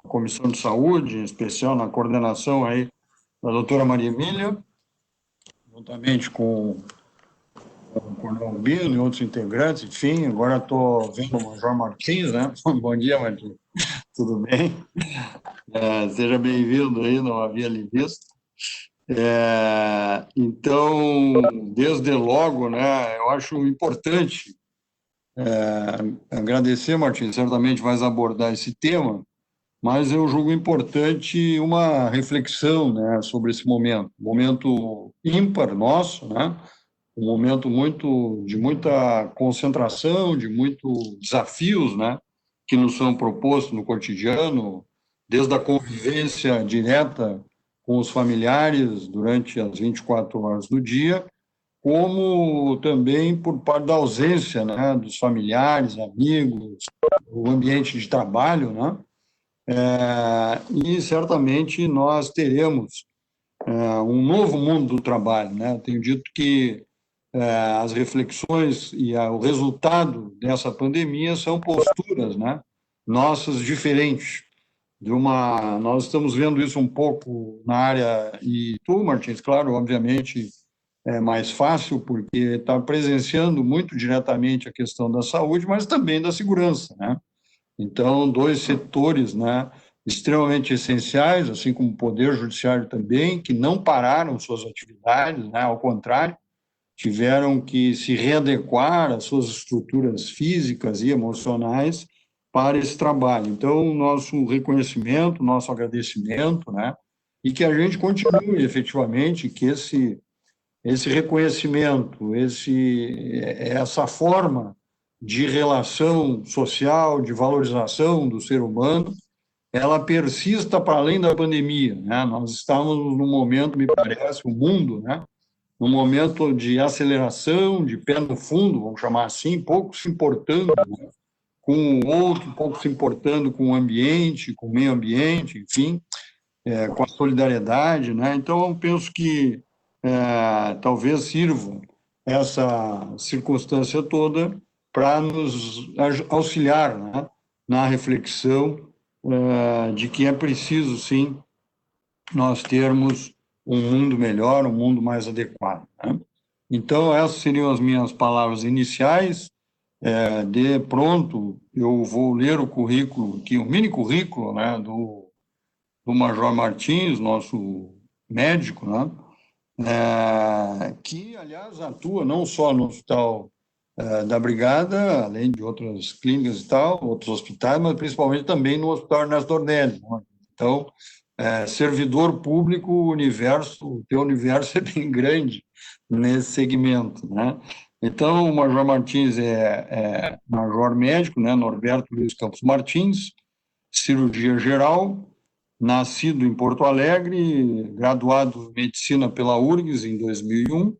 a Comissão de Saúde, em especial na coordenação aí da doutora Maria Emília, juntamente com o Coronel Albino e outros integrantes, enfim, agora estou vendo o Major Martins, né? Bom dia, Martins. Tudo bem? Seja bem-vindo aí, não havia lhe visto. Então, desde logo, né, eu acho importante agradecer, Martins, certamente vais abordar esse tema, mas eu julgo importante uma reflexão, né, sobre esse momento ímpar nosso, né, um momento de muita concentração, de muitos desafios, né, que nos são propostos no cotidiano, desde a convivência direta com os familiares durante as 24 horas do dia, como também por parte da ausência, né, dos familiares, amigos, o ambiente de trabalho, né, e certamente nós teremos um novo mundo do trabalho, né? Eu tenho dito que as reflexões e o resultado dessa pandemia são posturas, né, nossas diferentes. Nós estamos vendo isso um pouco na área, e tu, Martins, claro, obviamente é mais fácil, porque está presenciando muito diretamente a questão da saúde, mas também da segurança, né? Então, dois setores, né, extremamente essenciais, assim como o Poder Judiciário também, que não pararam suas atividades, né, ao contrário, tiveram que se readequar às suas estruturas físicas e emocionais para esse trabalho. Então, nosso reconhecimento, nosso agradecimento, né, e que a gente continue efetivamente, que esse reconhecimento, essa forma de relação social, de valorização do ser humano, ela persista para além da pandemia, né? Nós estamos num momento, me parece, o mundo, né, num momento de aceleração, de pé no fundo, vamos chamar assim, pouco se importando, né, com o outro, pouco se importando com o ambiente, com o meio ambiente, enfim, com a solidariedade, né? Então, eu penso que talvez sirva essa circunstância toda para nos auxiliar, né, na reflexão de que é preciso, sim, nós termos um mundo melhor, um mundo mais adequado, né? Então, essas seriam as minhas palavras iniciais. De pronto, eu vou ler o currículo, aqui, o mini currículo, né, do Major Martins, nosso médico, né, que, aliás, atua não só no Hospital da Brigada, além de outras clínicas e tal, outros hospitais, mas principalmente também no Hospital Ernesto Dornelles, né? Então, servidor público, o teu universo é bem grande nesse segmento, né? Então, o Major Martins é major médico, né, Norberto Luiz Campos Martins, cirurgia geral, nascido em Porto Alegre, graduado em medicina pela URGS em 2001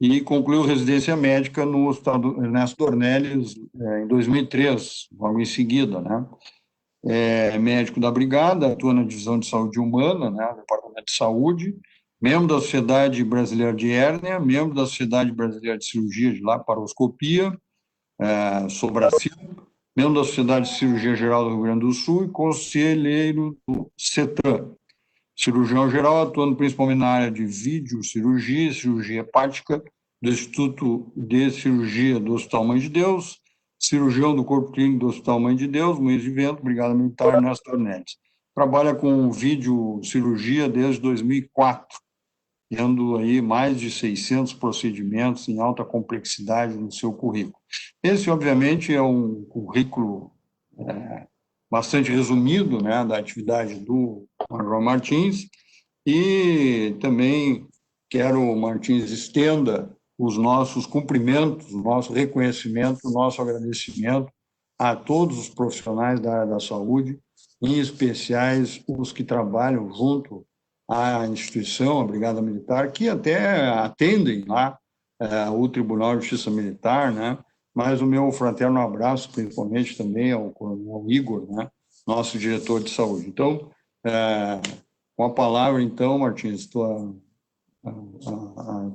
e concluiu residência médica no Hospital Ernesto Dornelles em 2003, logo em seguida, né? É médico da Brigada, atua na Divisão de Saúde Humana, né, no Departamento de Saúde, membro da Sociedade Brasileira de Hérnia, membro da Sociedade Brasileira de Cirurgia de Laparoscopia, Sobracil, membro da Sociedade de Cirurgia Geral do Rio Grande do Sul e conselheiro do CETRAN. Cirurgião geral, atuando principalmente na área de videocirurgia e cirurgia hepática do Instituto de Cirurgia do Hospital Mãe de Deus, cirurgião do Corpo Clínico do Hospital Mãe de Deus, Moinhos de Vento, Brigada Militar Ernesto Dornelles. Trabalha com videocirurgia desde 2004, tendo aí mais de 600 procedimentos em alta complexidade no seu currículo. Esse, obviamente, é um currículo bastante resumido, né, da atividade do Major Martins, e também quero, Martins, estenda os nossos cumprimentos, o nosso reconhecimento, o nosso agradecimento a todos os profissionais da área da saúde, em especiais os que trabalham junto à instituição, a Brigada Militar, que até atendem lá o Tribunal de Justiça Militar, né? Mas o meu fraterno abraço, principalmente também ao Coronel Igor, né, nosso diretor de saúde. Então, com a palavra, então, Martins,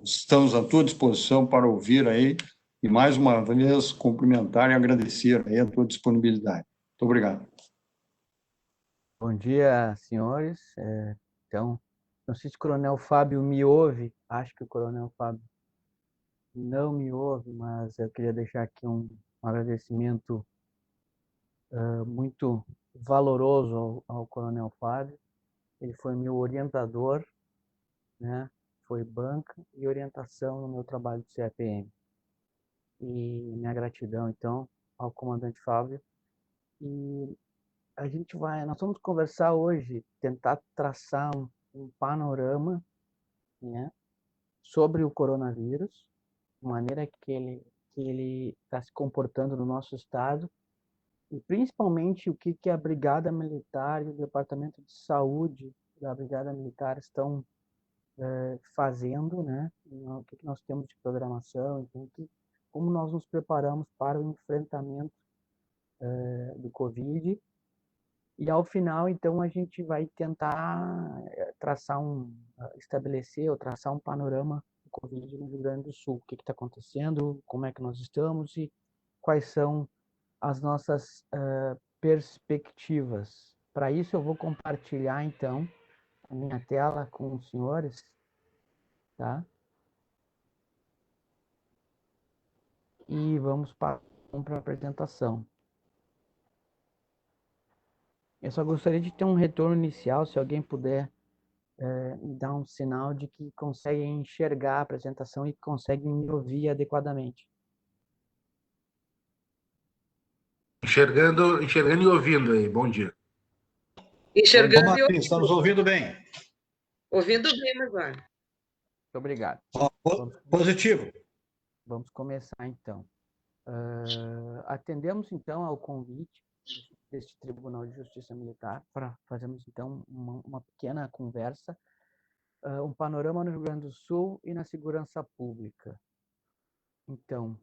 estamos à tua disposição para ouvir aí e, mais uma vez, cumprimentar e agradecer aí a tua disponibilidade. Muito obrigado. Bom dia, senhores. Então, não sei se o Coronel Fábio me ouve, acho que o Coronel Fábio não me ouve, mas eu queria deixar aqui um agradecimento muito valoroso ao Coronel Fábio. Ele foi meu orientador, né? Foi banca e orientação no meu trabalho de CAPM. E minha gratidão, então, ao comandante Fábio. E nós vamos conversar hoje, tentar traçar um panorama, né, sobre o coronavírus, de maneira que ele está se comportando no nosso estado, e principalmente o que a Brigada Militar e o Departamento de Saúde da Brigada Militar estão fazendo, né? O que nós temos de programação, então, como nós nos preparamos para o enfrentamento do Covid. E ao final, então, a gente vai tentar estabelecer ou traçar um panorama do Covid no Rio Grande do Sul. O que está acontecendo, como é que nós estamos e quais são as nossas perspectivas. Para isso, eu vou compartilhar, então, a minha tela com os senhores, tá? E vamos para a apresentação. Eu só gostaria de ter um retorno inicial, se alguém puder me dar um sinal de que consegue enxergar a apresentação e consegue me ouvir adequadamente. Enxergando e ouvindo aí. Bom dia. Enxergando e Martins, está nos ouvindo bem? ouvindo bem agora. Muito obrigado. Positivo. Vamos começar, então. Atendemos, então, ao convite deste Tribunal de Justiça Militar para fazermos, então, uma pequena conversa, um panorama no Rio Grande do Sul e na segurança pública. Então,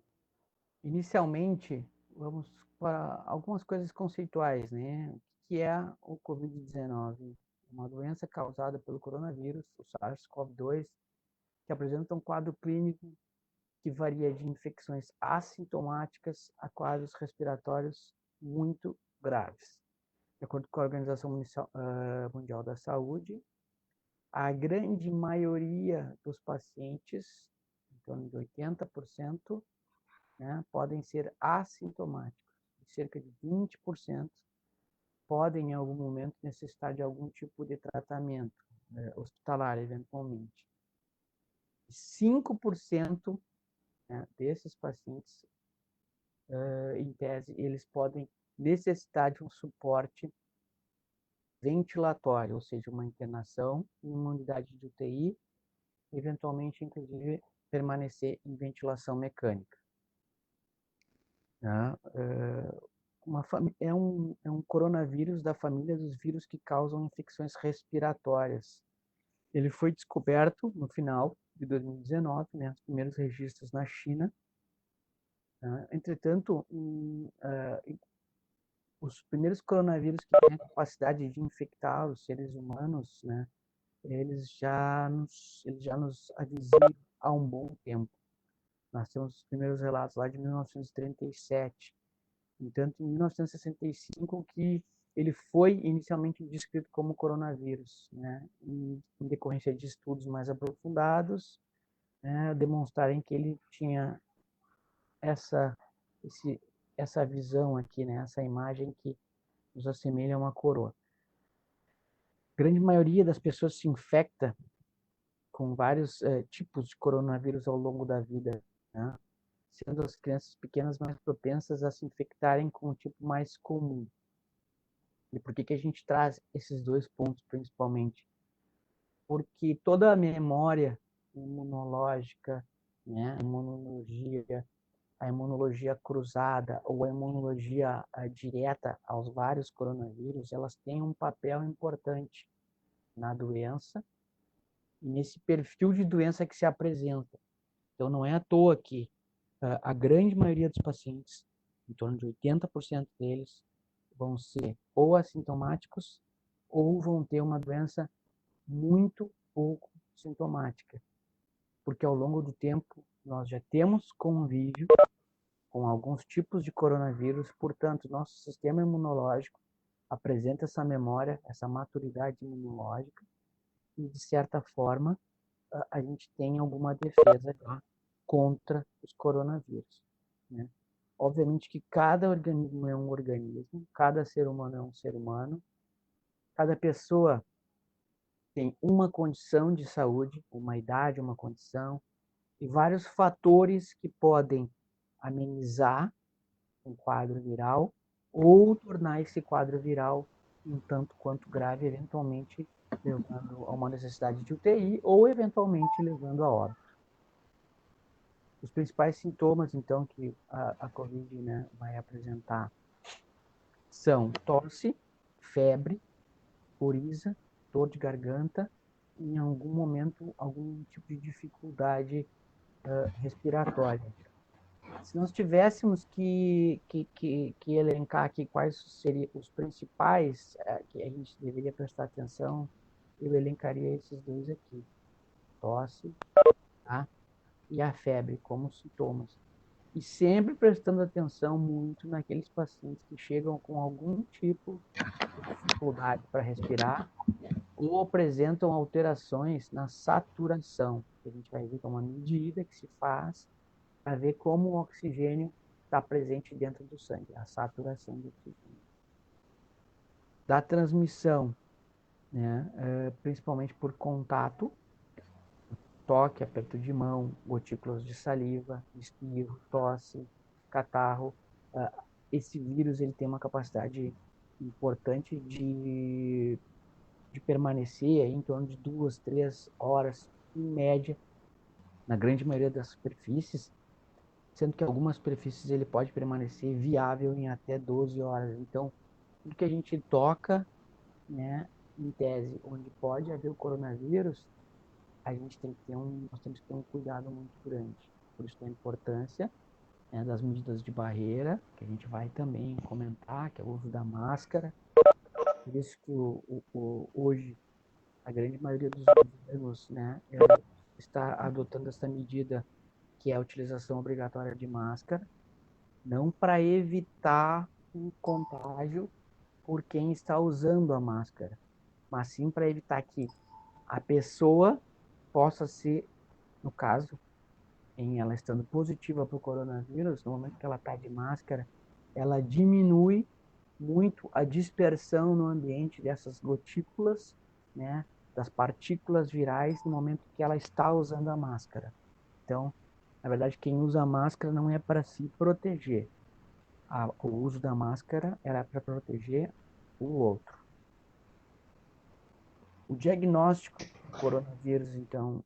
inicialmente, vamos para algumas coisas conceituais, né? O que é o Covid-19? Uma doença causada pelo coronavírus, o SARS-CoV-2, que apresenta um quadro clínico que varia de infecções assintomáticas a quadros respiratórios muito graves. De acordo com a Organização Mundial da Saúde, a grande maioria dos pacientes, em torno de 80%, né, podem ser assintomáticos. E cerca de 20% podem, em algum momento, necessitar de algum tipo de tratamento hospitalar, eventualmente. 5%, né, desses pacientes, em tese, eles podem necessitar de um suporte ventilatório, ou seja, uma internação em uma unidade de UTI, eventualmente, inclusive, permanecer em ventilação mecânica. Né? É um coronavírus da família dos vírus que causam infecções respiratórias. Ele foi descoberto no final de 2019, né, os primeiros registros na China. Entretanto, os primeiros coronavírus que têm a capacidade de infectar os seres humanos, né, eles já nos avisaram há um bom tempo. Nós temos os primeiros relatos lá de 1937. Entanto, em 1965 que ele foi inicialmente descrito como coronavírus, né? E, em decorrência de estudos mais aprofundados, né, demonstrarem que ele tinha essa visão aqui, né? Essa imagem que nos assemelha a uma coroa. A grande maioria das pessoas se infecta com vários tipos de coronavírus ao longo da vida, né? Sendo as crianças pequenas mais propensas a se infectarem com o tipo mais comum. E por que a gente traz esses dois pontos principalmente? Porque toda a memória imunológica, né, a imunologia cruzada ou a imunologia direta aos vários coronavírus, elas têm um papel importante na doença e nesse perfil de doença que se apresenta. Então, não é à toa que a grande maioria dos pacientes, em torno de 80% deles, vão ser ou assintomáticos ou vão ter uma doença muito pouco sintomática. Porque ao longo do tempo nós já temos convívio com alguns tipos de coronavírus, portanto, nosso sistema imunológico, apresenta essa memória, essa maturidade imunológica e, de certa forma, a gente tem alguma defesa já contra os coronavírus, né? Obviamente que cada organismo é um organismo, cada ser humano é um ser humano, cada pessoa tem uma condição de saúde, uma idade, uma condição, e vários fatores que podem amenizar um quadro viral ou tornar esse quadro viral um tanto quanto grave, eventualmente levando a uma necessidade de UTI ou eventualmente levando a óbito. Os principais sintomas, então, que a COVID, né, vai apresentar são tosse, febre, coriza, dor de garganta e, em algum momento, algum tipo de dificuldade respiratória. Se nós tivéssemos que elencar aqui quais seriam os principais que a gente deveria prestar atenção, eu elencaria esses dois aqui: tosse, tá? E a febre como sintomas. E sempre prestando atenção muito naqueles pacientes que chegam com algum tipo de dificuldade para respirar ou apresentam alterações na saturação, que a gente vai ver que é uma medida que se faz para ver como o oxigênio está presente dentro do sangue, a saturação do oxigênio. Da transmissão, né, principalmente por contato, toque, aperto de mão, gotículas de saliva, espirro, tosse, catarro. Esse vírus ele tem uma capacidade importante de permanecer em torno de 2, 3 horas, em média, na grande maioria das superfícies, sendo que algumas superfícies ele pode permanecer viável em até 12 horas. Então, tudo que a gente toca, né, em tese, onde pode haver o coronavírus, a gente tem que ter nós temos que ter um cuidado muito grande. Por isso a importância, né, das medidas de barreira, que a gente vai também comentar, que é o uso da máscara. Por isso que hoje a grande maioria dos governos, né, está adotando essa medida, que é a utilização obrigatória de máscara, não para evitar um contágio por quem está usando a máscara, mas sim para evitar que a pessoa possa ser, no caso, em ela estando positiva para o coronavírus, no momento que ela está de máscara, ela diminui muito a dispersão no ambiente dessas gotículas, né, das partículas virais no momento que ela está usando a máscara. Então, na verdade, quem usa a máscara não é para se proteger. O uso da máscara era para proteger o outro. O diagnóstico do coronavírus, então,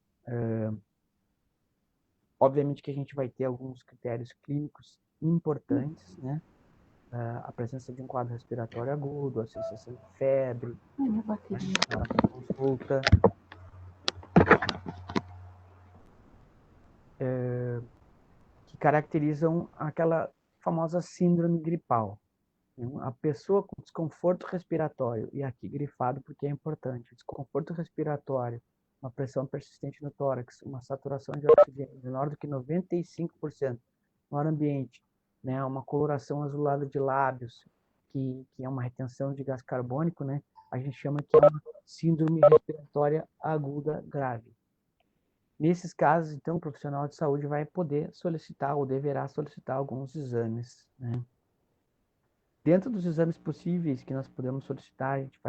obviamente que a gente vai ter alguns critérios clínicos importantes, né? A presença de um quadro respiratório agudo, a sensação de febre, na consulta, que caracterizam aquela famosa síndrome gripal. A pessoa com desconforto respiratório, e aqui grifado porque é importante, desconforto respiratório, uma pressão persistente no tórax, uma saturação de oxigênio menor do que 95% no ar ambiente, né, uma coloração azulada de lábios, que é uma retenção de gás carbônico, né, a gente chama que é uma síndrome respiratória aguda grave. Nesses casos, então, o profissional de saúde vai poder solicitar ou deverá solicitar alguns exames, né? Dentro dos exames possíveis que nós podemos solicitar, a gente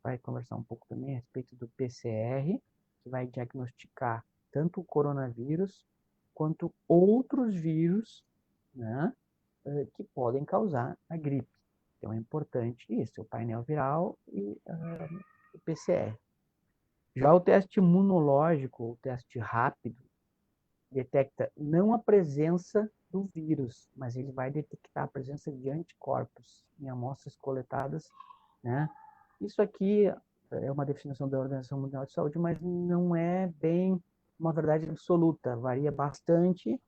vai conversar um pouco também a respeito do PCR, que vai diagnosticar tanto o coronavírus quanto outros vírus, né, que podem causar a gripe. Então é importante isso, o painel viral e o PCR. Já o teste imunológico, o teste rápido, detecta não a presença do vírus, mas ele vai detectar a presença de anticorpos em amostras coletadas, né? Isso aqui é uma definição da Organização Mundial de Saúde, mas não é bem uma verdade absoluta, varia bastante,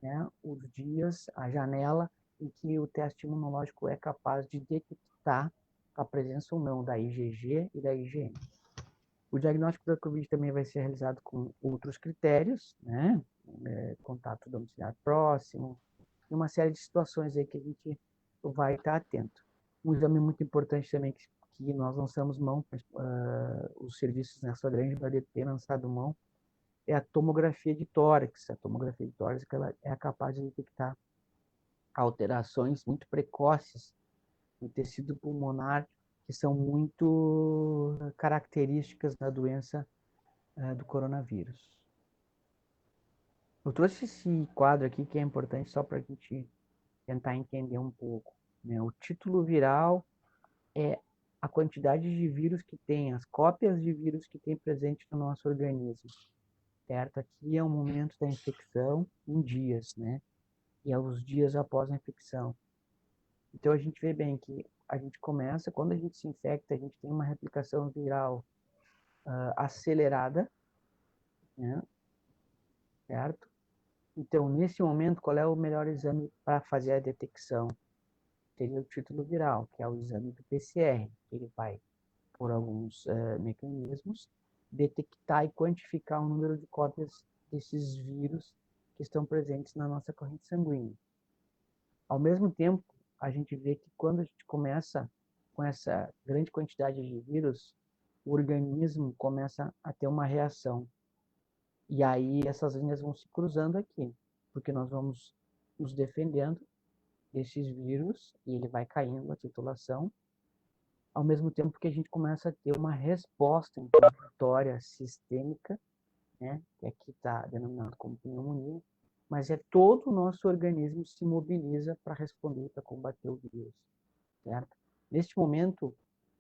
né, os dias, a janela em que o teste imunológico é capaz de detectar a presença ou não da IgG e da IgM. O diagnóstico da COVID também vai ser realizado com outros critérios, né? Contato domiciliar próximo, e uma série de situações aí que a gente vai estar atento. Um exame muito importante também que nós lançamos mão, os serviços, na sua grande maioria têm lançado mão, é a tomografia de tórax. A tomografia de tórax ela é capaz de detectar alterações muito precoces no tecido pulmonar que são muito características da doença do coronavírus. Eu trouxe esse quadro aqui que é importante só para a gente tentar entender um pouco, né? O título viral é a quantidade de vírus que tem, as cópias de vírus que tem presente no nosso organismo, certo? Aqui é o momento da infecção em dias, né? E é os dias após a infecção. Então a gente vê bem que a gente começa, quando a gente se infecta, a gente tem uma replicação viral acelerada, né? Certo? Então, nesse momento, qual é o melhor exame para fazer a detecção? Seria o título viral, que é o exame do PCR. Ele vai, por alguns mecanismos, detectar e quantificar o número de cópias desses vírus que estão presentes na nossa corrente sanguínea. Ao mesmo tempo, a gente vê que quando a gente começa com essa grande quantidade de vírus, o organismo começa a ter uma reação. E aí essas linhas vão se cruzando aqui, porque nós vamos nos defendendo desses vírus e ele vai caindo a titulação, ao mesmo tempo que a gente começa a ter uma resposta inflamatória sistêmica, né, que aqui está denominado como pneumonia, mas é todo o nosso organismo se mobiliza para responder, para combater o vírus, certo? Neste momento,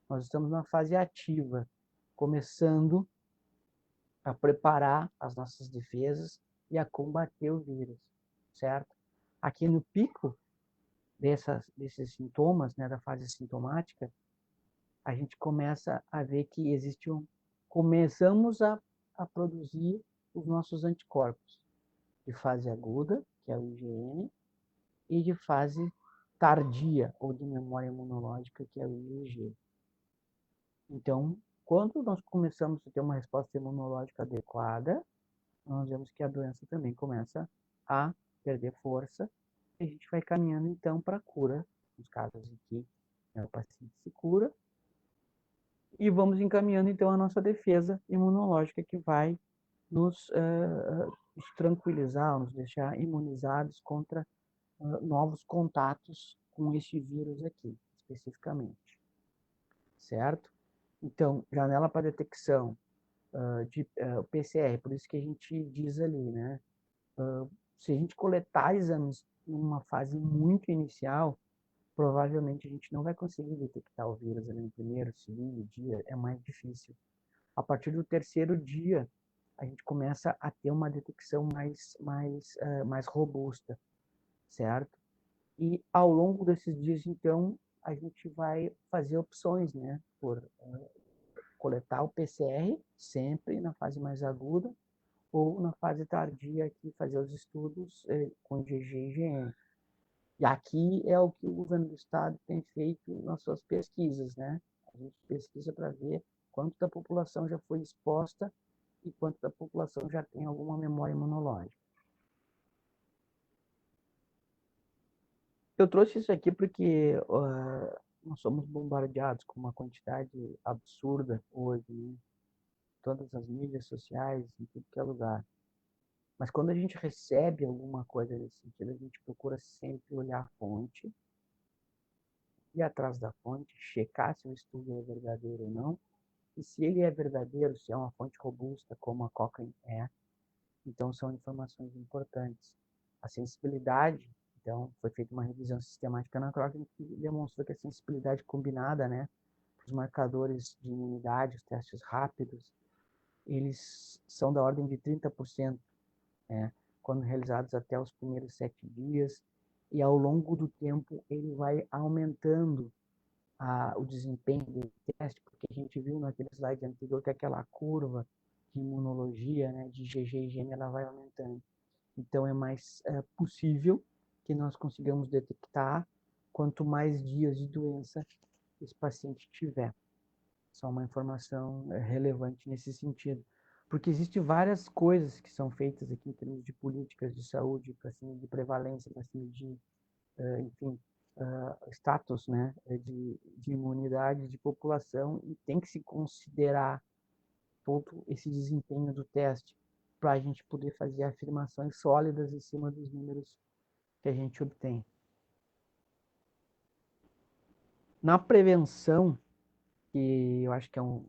nós estamos numa fase ativa, começando a preparar as nossas defesas e a combater o vírus, certo? Aqui no pico desses sintomas, né, da fase sintomática, a gente começa a ver que começamos a produzir os nossos anticorpos de fase aguda, que é o IgM, e de fase tardia, ou de memória imunológica, que é o IgG. Então, quando nós começamos a ter uma resposta imunológica adequada, nós vemos que a doença também começa a perder força e a gente vai caminhando, então, para a cura, nos casos em que o paciente se cura, e vamos encaminhando, então, a nossa defesa imunológica, que vai nos tranquilizar, nos deixar imunizados contra novos contatos com este vírus aqui, especificamente. Certo? Então, janela para detecção de PCR, por isso que a gente diz ali, né? Se a gente coletar exames numa fase muito inicial, provavelmente a gente não vai conseguir detectar o vírus ali no primeiro, segundo dia, é mais difícil. A partir do terceiro dia, a gente começa a ter uma detecção mais robusta, certo? E ao longo desses dias, então, a gente vai fazer opções, né? Por coletar o PCR, sempre na fase mais aguda, ou na fase tardia, aqui, fazer os estudos com IgG e IgM. E aqui é o que o governo do estado tem feito nas suas pesquisas, né? A gente pesquisa para ver quanto da população já foi exposta e quanto da população já tem alguma memória imunológica. Eu trouxe isso aqui porque nós somos bombardeados com uma quantidade absurda hoje, né? Todas as mídias sociais, em tudo que é lugar. Mas quando a gente recebe alguma coisa nesse sentido, a gente procura sempre olhar a fonte, ir atrás da fonte, checar se o estudo é verdadeiro ou não, e se ele é verdadeiro, se é uma fonte robusta, como a Cochrane é, então são informações importantes. A sensibilidade, então, foi feita uma revisão sistemática na Cochrane que demonstrou que a sensibilidade combinada, né, os marcadores de imunidade, os testes rápidos, eles são da ordem de 30%, né, quando realizados até os primeiros 7 dias, e ao longo do tempo ele vai aumentando o desempenho do teste, porque a gente viu naquele slide anterior que aquela curva de imunologia, né, de IgG e IgM, ela vai aumentando. Então é mais possível que nós consigamos detectar quanto mais dias de doença esse paciente tiver. Só uma informação relevante nesse sentido. Porque existem várias coisas que são feitas aqui em termos de políticas de saúde, para cima de prevalência, para cima de, enfim, status, né, de imunidade de população e tem que se considerar todo esse desempenho do teste para a gente poder fazer afirmações sólidas em cima dos números que a gente obtém. Na prevenção, que eu acho que é um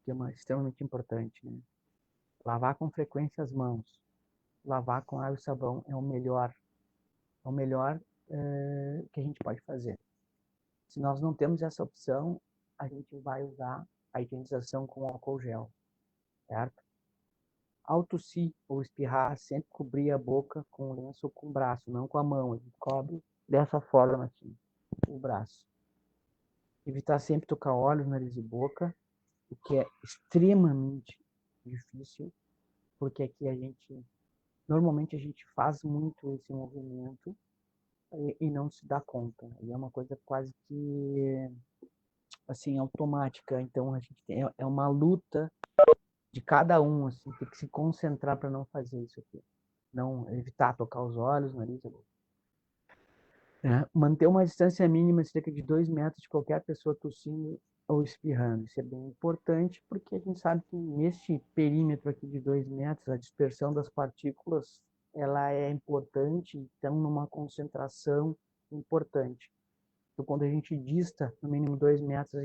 tema extremamente importante, né? Lavar com frequência as mãos, lavar com água e sabão é o melhor que a gente pode fazer. Se nós não temos essa opção, a gente vai usar a higienização com álcool gel, certo? Ao tossir ou espirrar, sempre cobrir a boca com o lenço ou com o braço, não com a mão. A gente cobre dessa forma aqui, o braço. Evitar sempre tocar olhos, nariz e boca, o que é extremamente difícil, porque aqui normalmente a gente faz muito esse movimento e não se dá conta. E é uma coisa quase que assim automática. Então a gente é uma luta de cada um, assim, tem que se concentrar para não fazer isso aqui. Não evitar tocar os olhos, nariz, manter uma distância mínima de cerca de 2 metros de qualquer pessoa tossindo ou espirrando. Isso é bem importante porque a gente sabe que neste perímetro aqui de 2 metros, a dispersão das partículas ela é importante, então numa concentração importante. Então, quando a gente dista no mínimo 2 metros,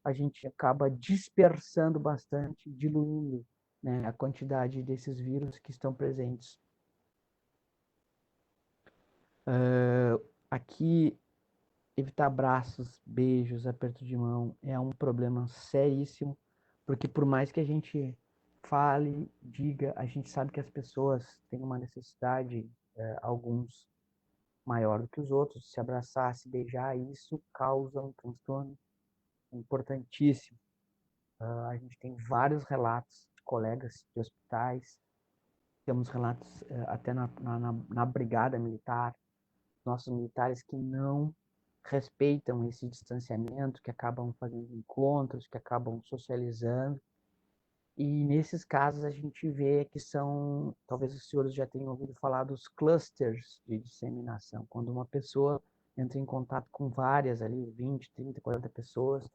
a gente acaba dispersando bastante, diluindo, né, a quantidade desses vírus que estão presentes. Aqui, evitar abraços, beijos, aperto de mão é um problema seríssimo, porque por mais que a gente fale, diga, a gente sabe que as pessoas têm uma necessidade, alguns maior do que os outros, de se abraçar, se beijar, e isso causa um transtorno importantíssimo. A gente tem vários relatos de colegas de hospitais, temos relatos até na brigada militar, nossos militares que não respeitam esse distanciamento, que acabam fazendo encontros, que acabam socializando. E nesses casos a gente vê que são, talvez os senhores já tenham ouvido falar dos clusters de disseminação, quando uma pessoa entra em contato com várias ali, 20, 30, 40 pessoas,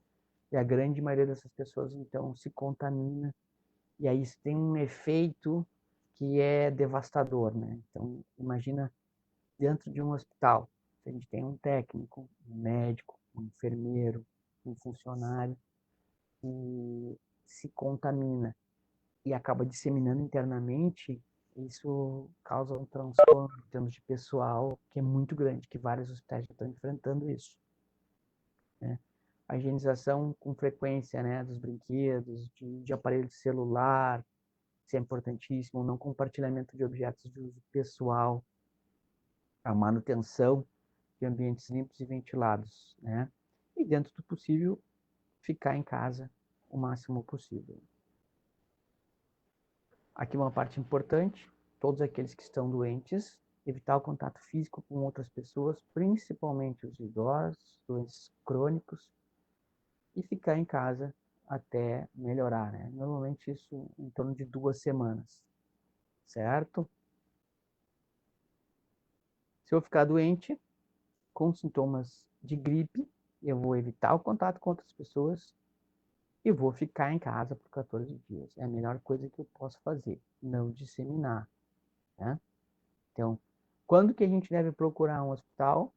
e a grande maioria dessas pessoas então se contamina, e aí isso tem um efeito que é devastador, né? Então, imagina dentro de um hospital, a gente tem um técnico, um médico, um enfermeiro, um funcionário que se contamina e acaba disseminando internamente, isso causa um transtorno em termos de pessoal que é muito grande, que vários hospitais já estão enfrentando isso, né? A higienização com frequência, né, dos brinquedos, de aparelho de celular, isso é importantíssimo, não compartilhamento de objetos de uso pessoal, a manutenção de ambientes limpos e ventilados, né? E dentro do possível, ficar em casa o máximo possível. Aqui uma parte importante, todos aqueles que estão doentes, evitar o contato físico com outras pessoas, principalmente os idosos, doentes crônicos, e ficar em casa até melhorar, né? Normalmente isso em torno de 2 semanas, certo? Se eu ficar doente, com sintomas de gripe, eu vou evitar o contato com outras pessoas e vou ficar em casa por 14 dias. É a melhor coisa que eu posso fazer, não disseminar, né? Então, quando que a gente deve procurar um hospital?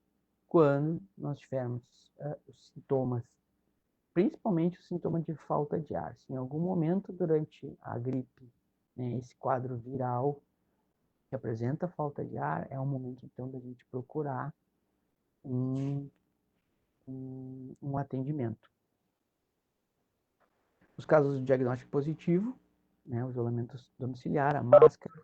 Quando nós tivermos os sintomas, principalmente o sintoma de falta de ar. Se em algum momento durante a gripe, né, esse quadro viral que apresenta falta de ar, é o momento então da gente procurar um atendimento. Os casos de diagnóstico positivo, né, o isolamento domiciliar, a máscara,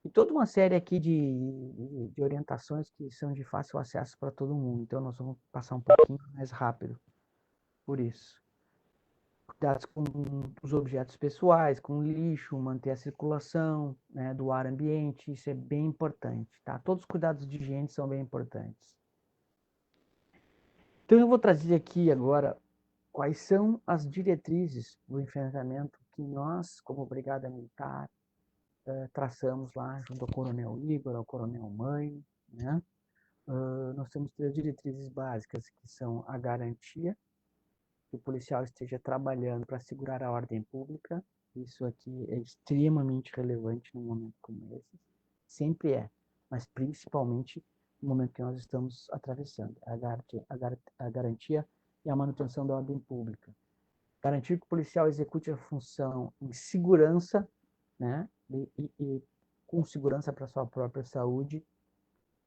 e toda uma série aqui de orientações que são de fácil acesso para todo mundo. Então, nós vamos passar um pouquinho mais rápido por isso. Cuidados com os objetos pessoais, com lixo, manter a circulação, né, do ar ambiente, isso é bem importante, tá? Todos os cuidados de higiene são bem importantes. Então, eu vou trazer aqui agora quais são as diretrizes do enfrentamento que nós, como Brigada Militar, traçamos lá junto ao Coronel Igor, ao Coronel Mãe, né? nós temos 3 diretrizes básicas, que são a garantia que o policial esteja trabalhando para assegurar a ordem pública. Isso aqui é extremamente relevante num momento como esse. Sempre é, mas principalmente no momento que nós estamos atravessando. A garantia e a manutenção da ordem pública. Garantir que o policial execute a função em segurança, né, e com segurança para a sua própria saúde,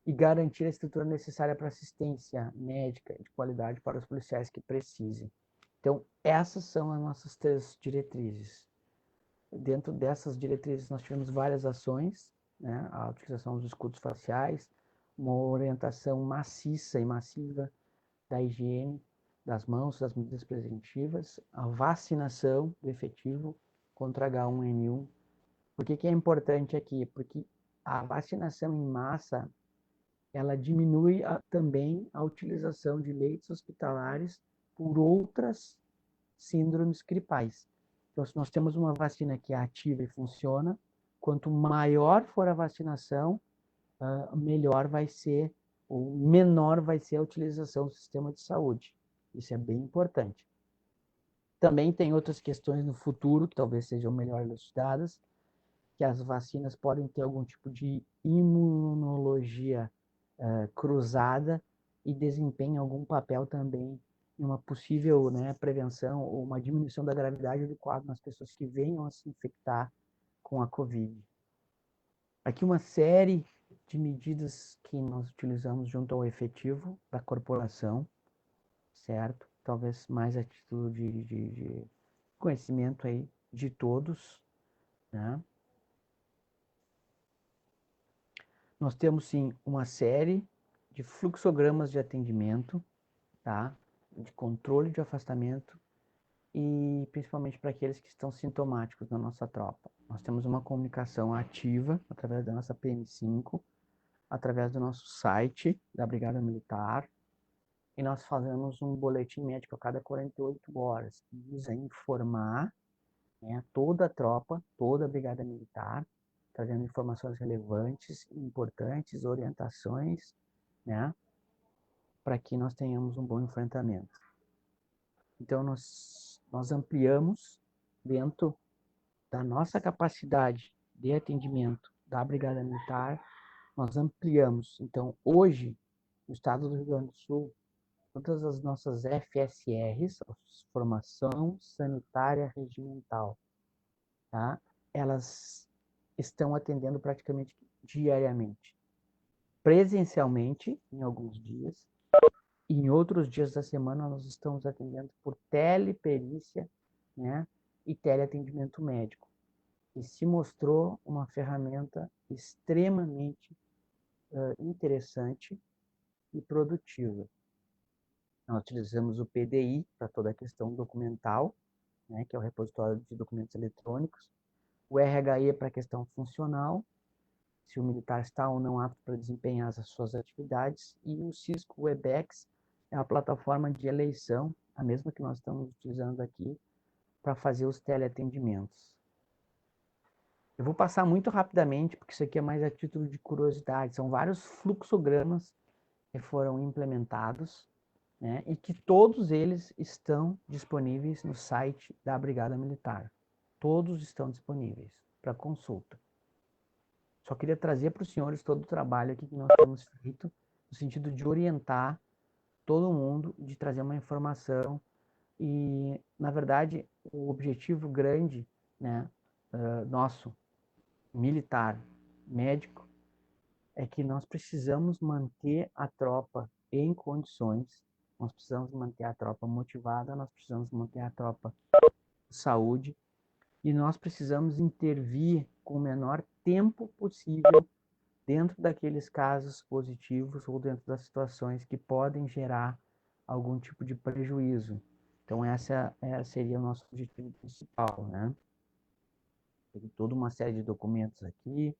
e garantir a estrutura necessária para assistência médica de qualidade para os policiais que precisem. Então, essas são as nossas 3 diretrizes. Dentro dessas diretrizes, nós tivemos várias ações, né? A utilização dos escudos faciais, uma orientação maciça e massiva da higiene das mãos, das medidas preventivas, a vacinação do efetivo contra H1N1. Por que é importante aqui? Porque a vacinação em massa, ela diminui também a utilização de leitos hospitalares por outras síndromes gripais. Então, se nós temos uma vacina que é ativa e funciona, quanto maior for a vacinação, melhor vai ser, ou menor vai ser a utilização do sistema de saúde. Isso é bem importante. Também tem outras questões no futuro, que talvez sejam melhor elucidadas, que as vacinas podem ter algum tipo de imunologia cruzada e desempenham algum papel também em uma possível, né, prevenção ou uma diminuição da gravidade do quadro nas pessoas que venham a se infectar com a Covid. Aqui uma série de medidas que nós utilizamos junto ao efetivo da corporação, certo? Talvez mais a título de conhecimento aí de todos, né? Nós temos, sim, uma série de fluxogramas de atendimento, tá? De controle de afastamento e principalmente para aqueles que estão sintomáticos na nossa tropa. Nós temos uma comunicação ativa através da nossa PM5, através do nosso site da Brigada Militar, e nós fazemos um boletim médico a cada 48 horas, que visa informar, né, toda a tropa, toda a Brigada Militar, trazendo informações relevantes, importantes, orientações, né, para que nós tenhamos um bom enfrentamento. Então, nós ampliamos dentro da nossa capacidade de atendimento da Brigada Militar, nós ampliamos. Então, hoje, no estado do Rio Grande do Sul, todas as nossas FSRs, Formação Sanitária Regimental, tá? Elas estão atendendo praticamente diariamente. Presencialmente, em alguns dias, e em outros dias da semana nós estamos atendendo por teleperícia, né, e teleatendimento médico. E se mostrou uma ferramenta extremamente interessante e produtiva. Nós utilizamos o PDI para toda a questão documental, né, que é o repositório de documentos eletrônicos, o RHI para a questão funcional, se o militar está ou não apto para desempenhar as suas atividades, e o Cisco Webex é a plataforma de eleição, a mesma que nós estamos utilizando aqui, para fazer os teleatendimentos. Eu vou passar muito rapidamente, porque isso aqui é mais a título de curiosidade. São vários fluxogramas que foram implementados, né, e que todos eles estão disponíveis no site da Brigada Militar. Todos estão disponíveis para consulta. Só queria trazer para os senhores todo o trabalho aqui que nós temos feito, no sentido de orientar todo mundo, de trazer uma informação. E, na verdade, o objetivo grande, né, nosso, militar, médico, é que nós precisamos manter a tropa em condições, nós precisamos manter a tropa motivada, nós precisamos manter a tropa com saúde, e nós precisamos intervir com o menor tempo possível dentro daqueles casos positivos ou dentro das situações que podem gerar algum tipo de prejuízo. Então, essa seria o nosso objetivo principal, né? Tem toda uma série de documentos aqui.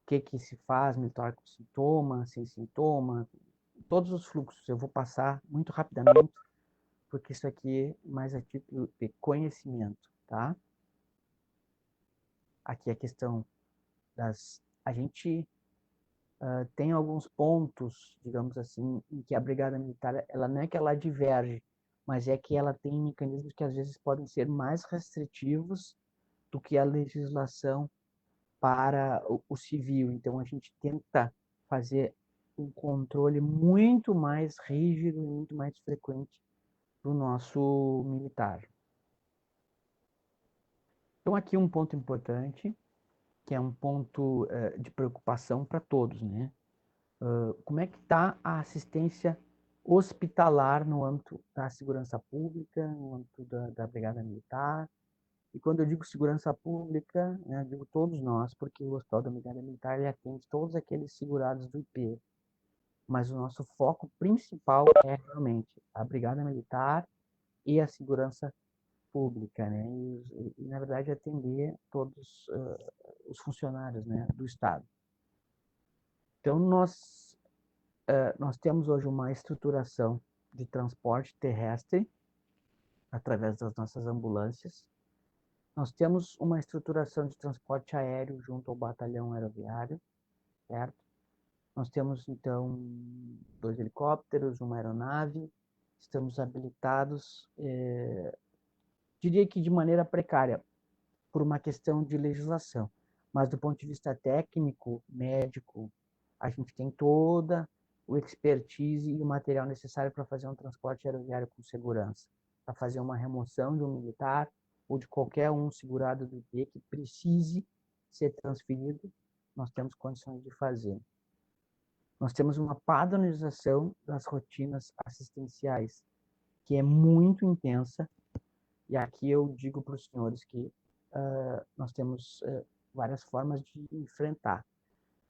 O que se faz, militar com sintoma, sem sintoma, todos os fluxos. Eu vou passar muito rapidamente, porque isso aqui é mais a título de conhecimento, tá? Aqui a questão das... A gente tem alguns pontos, digamos assim, em que a Brigada Militar, ela não é que ela diverge, mas é que ela tem mecanismos que às vezes podem ser mais restritivos do que a legislação para o civil. Então, a gente tenta fazer um controle muito mais rígido e muito mais frequente para o nosso militar. Então, aqui um ponto importante, que é um ponto de preocupação para todos, né? Como é que está a assistência hospitalar no âmbito da segurança pública, no âmbito da Brigada Militar? E quando eu digo segurança pública, né, eu digo todos nós, porque o Hospital da Brigada Militar ele atende todos aqueles segurados do IP. Mas o nosso foco principal é realmente a Brigada Militar e a segurança pública, né? Na verdade, atender todos os funcionários, né, do Estado. Então, nós temos hoje uma estruturação de transporte terrestre através das nossas ambulâncias. Nós temos uma estruturação de transporte aéreo junto ao batalhão aeroviário, certo? Nós temos, então, 2 helicópteros, uma aeronave, estamos habilitados, diria que de maneira precária, por uma questão de legislação, mas do ponto de vista técnico, médico, a gente tem toda o expertise e o material necessário para fazer um transporte aeroviário com segurança, para fazer uma remoção de um militar ou de qualquer um segurado do IP que precise ser transferido, nós temos condições de fazer. Nós temos uma padronização das rotinas assistenciais, que é muito intensa, e aqui eu digo para os senhores que nós temos várias formas de enfrentar.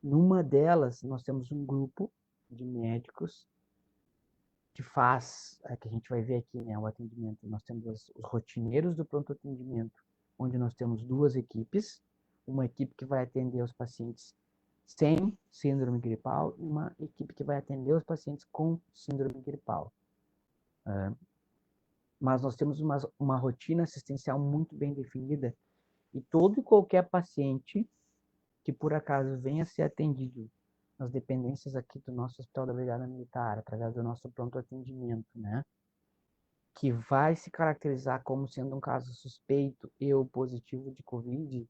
Numa delas, nós temos um grupo de médicos que faz, que a gente vai ver aqui, né, o atendimento. Nós temos os rotineiros do pronto atendimento, onde nós temos 2 equipes, uma equipe que vai atender os pacientes sem síndrome gripal e uma equipe que vai atender os pacientes com síndrome gripal. Mas nós temos uma rotina assistencial muito bem definida e todo e qualquer paciente que por acaso venha a ser atendido nas dependências aqui do nosso Hospital da Brigada Militar, através do nosso pronto atendimento, né, que vai se caracterizar como sendo um caso suspeito e ou positivo de Covid,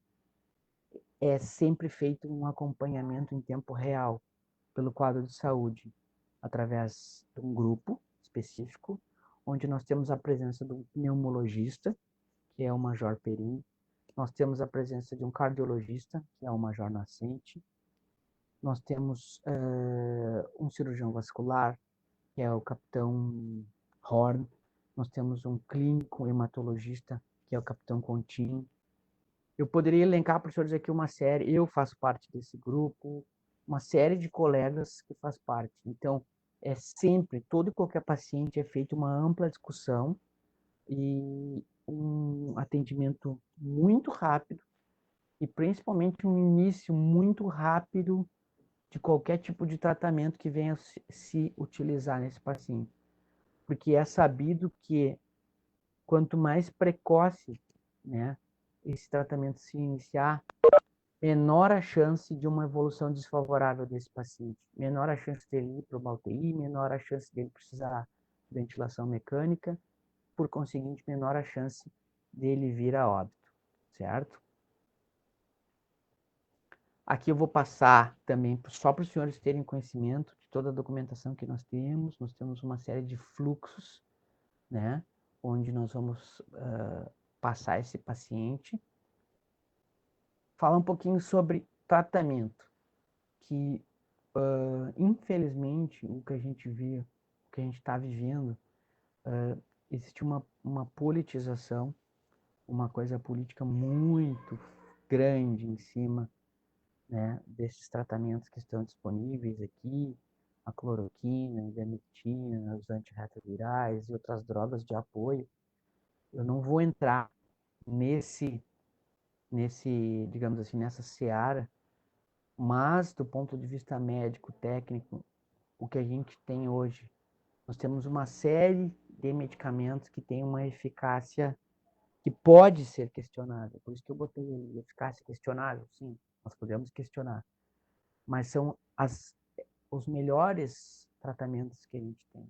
é sempre feito um acompanhamento em tempo real pelo quadro de saúde, através de um grupo específico, onde nós temos a presença de um pneumologista, que é o Major Perim, nós temos a presença de um cardiologista, que é o Major Nascente, nós temos um cirurgião vascular, que é o Capitão Horn, nós temos um clínico hematologista, que é o Capitão Contin. Eu poderia elencar para os senhores aqui uma série, eu faço parte desse grupo, uma série de colegas que faz parte. Então, é sempre, todo e qualquer paciente é feita uma ampla discussão e um atendimento muito rápido e principalmente um início muito rápido de qualquer tipo de tratamento que venha se utilizar nesse paciente. Porque é sabido que quanto mais precoce, né, esse tratamento se iniciar, menor a chance de uma evolução desfavorável desse paciente, menor a chance dele ir para uma UTI, menor a chance dele precisar de ventilação mecânica, por conseguinte, menor a chance dele vir a óbito, certo? Aqui eu vou passar também, só para os senhores terem conhecimento de toda a documentação que nós temos. Nós temos uma série de fluxos, né, onde nós vamos passar esse paciente. Falar um pouquinho sobre tratamento, que infelizmente o que a gente vê, o que a gente está vivendo, existe uma politização, uma coisa política muito grande em cima, né, desses tratamentos que estão disponíveis aqui, a cloroquina, a ivermectina, os antirretrovirais e outras drogas de apoio. Eu não vou entrar nesse, digamos assim, nessa seara, mas do ponto de vista médico, técnico, o que a gente tem hoje, nós temos uma série de medicamentos que têm uma eficácia que pode ser questionável. Por isso que eu botei ali, eficácia questionável, sim, nós podemos questionar. mas são os melhores tratamentos que a gente tem,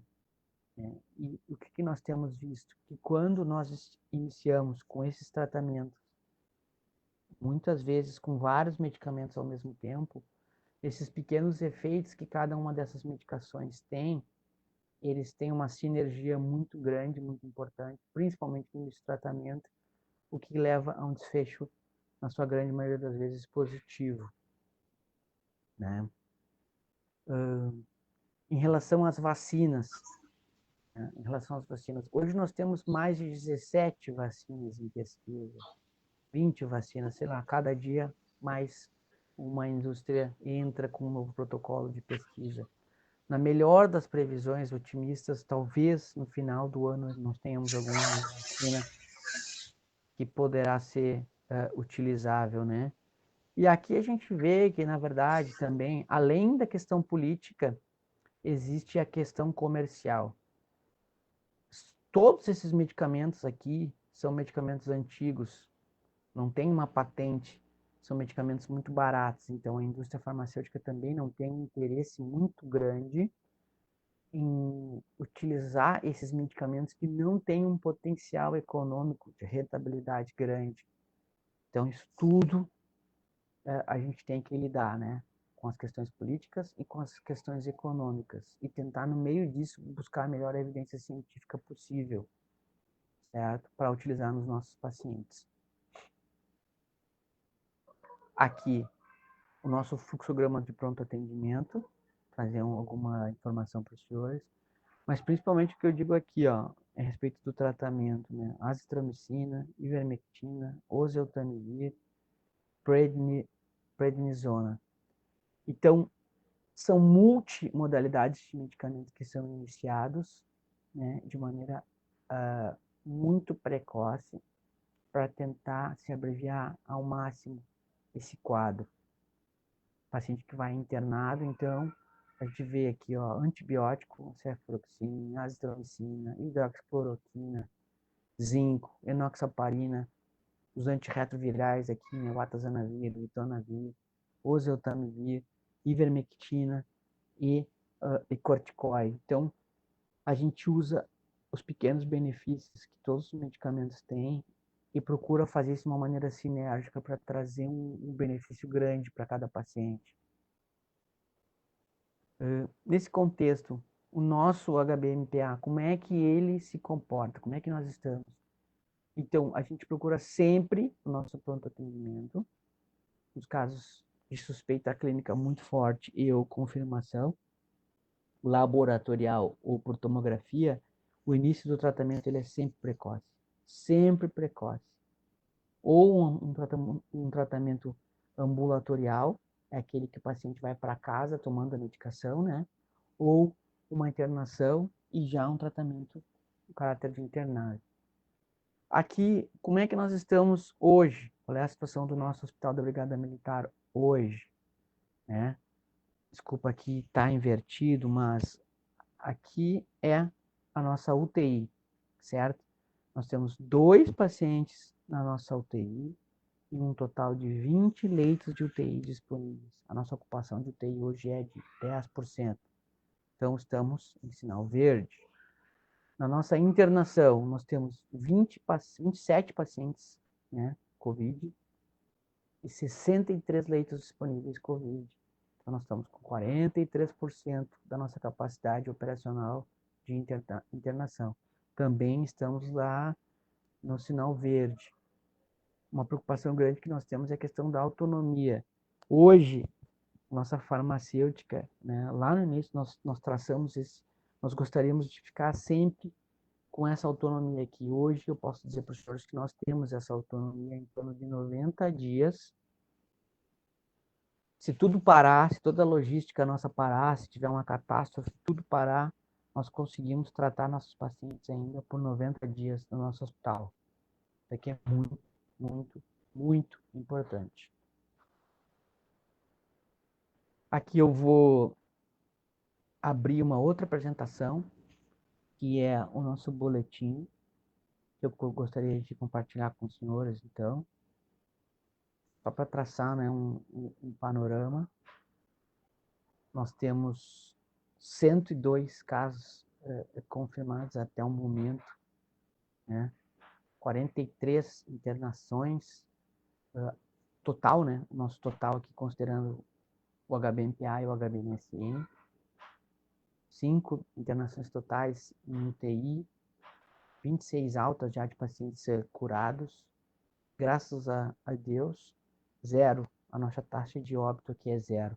né? E o que nós temos visto? Que quando nós iniciamos com esses tratamentos, muitas vezes com vários medicamentos ao mesmo tempo, esses pequenos efeitos que cada uma dessas medicações tem, eles têm uma sinergia muito grande, muito importante, principalmente no início do tratamento, o que leva a um desfecho, na sua grande maioria das vezes, positivo, né? Em relação às vacinas, né? Em relação às vacinas, hoje nós temos mais de 17 vacinas em pesquisa, 20 vacinas, sei lá, cada dia mais uma indústria entra com um novo protocolo de pesquisa. Na melhor das previsões otimistas, talvez no final do ano nós tenhamos alguma vacina que poderá ser utilizável, né? E aqui a gente vê que, na verdade, também, além da questão política, existe a questão comercial. Todos esses medicamentos aqui são medicamentos antigos, não tem uma patente, são medicamentos muito baratos, então a indústria farmacêutica também não tem um interesse muito grande em utilizar esses medicamentos que não têm um potencial econômico de rentabilidade grande. Então, isso tudo a gente tem que lidar, né? Com as questões políticas e com as questões econômicas e tentar, no meio disso, buscar a melhor evidência científica possível, certo? Para utilizar nos nossos pacientes. Aqui, o nosso fluxograma de pronto atendimento, trazer alguma informação para os senhores, mas principalmente o que eu digo aqui, ó, é a respeito do tratamento, né? Azitromicina, ivermectina, oseltamivir, prednisona. Então, são multimodalidades de medicamentos que são iniciados, né, de maneira muito precoce para tentar se abreviar ao máximo esse quadro. Paciente que vai internado, então, a gente vê aqui, ó, antibiótico, cefaloxina, azitromicina, hidroxicloroquina, zinco, enoxaparina, os antirretrovirais aqui, né, o atazanavir, o ritonavir, oseltamivir, ivermectina e corticoide. Então, a gente usa os pequenos benefícios que todos os medicamentos têm e procura fazer isso de uma maneira sinérgica para trazer um benefício grande para cada paciente. Nesse contexto, o nosso HBMPA, como é que ele se comporta? Como é que nós estamos? Então, a gente procura sempre o nosso pronto atendimento, nos casos de suspeita clínica muito forte e ou confirmação laboratorial ou por tomografia, o início do tratamento ele é sempre precoce. Sempre precoce. Ou um tratamento ambulatorial, é aquele que o paciente vai para casa tomando a medicação, né? Ou uma internação e já um tratamento com caráter de internado. Aqui, como é que nós estamos hoje? Qual é a situação do nosso Hospital da Brigada Militar hoje? Né? Desculpa aqui, está invertido, mas aqui é a nossa UTI, certo? Nós temos 2 pacientes na nossa UTI e um total de 20 leitos de UTI disponíveis. A nossa ocupação de UTI hoje é de 10%. Então, estamos em sinal verde. Na nossa internação, nós temos 27 pacientes, né, COVID, e 63 leitos disponíveis COVID. Então, nós estamos com 43% da nossa capacidade operacional de internação. Também estamos lá no sinal verde. Uma preocupação grande que nós temos é a questão da autonomia. Hoje, nossa farmacêutica, né, lá no início nós traçamos nós gostaríamos de ficar sempre com essa autonomia aqui. Hoje eu posso dizer para os senhores que nós temos essa autonomia em torno de 90 dias. Se tudo parar, se toda a logística nossa parar, se tiver uma catástrofe, tudo parar, nós conseguimos tratar nossos pacientes ainda por 90 dias no nosso hospital. Isso aqui é muito, muito, muito importante. Aqui eu vou abrir uma outra apresentação, que é o nosso boletim, que eu gostaria de compartilhar com os senhores, então, só para traçar, né, um panorama. nós temos 102 casos confirmados até o momento, né? 43 internações, total, né? O nosso total aqui, considerando o HBMPA e o HBMSM. 5 internações totais em UTI, 26 altas já de pacientes curados. Graças a Deus, zero. A nossa taxa de óbito aqui é zero.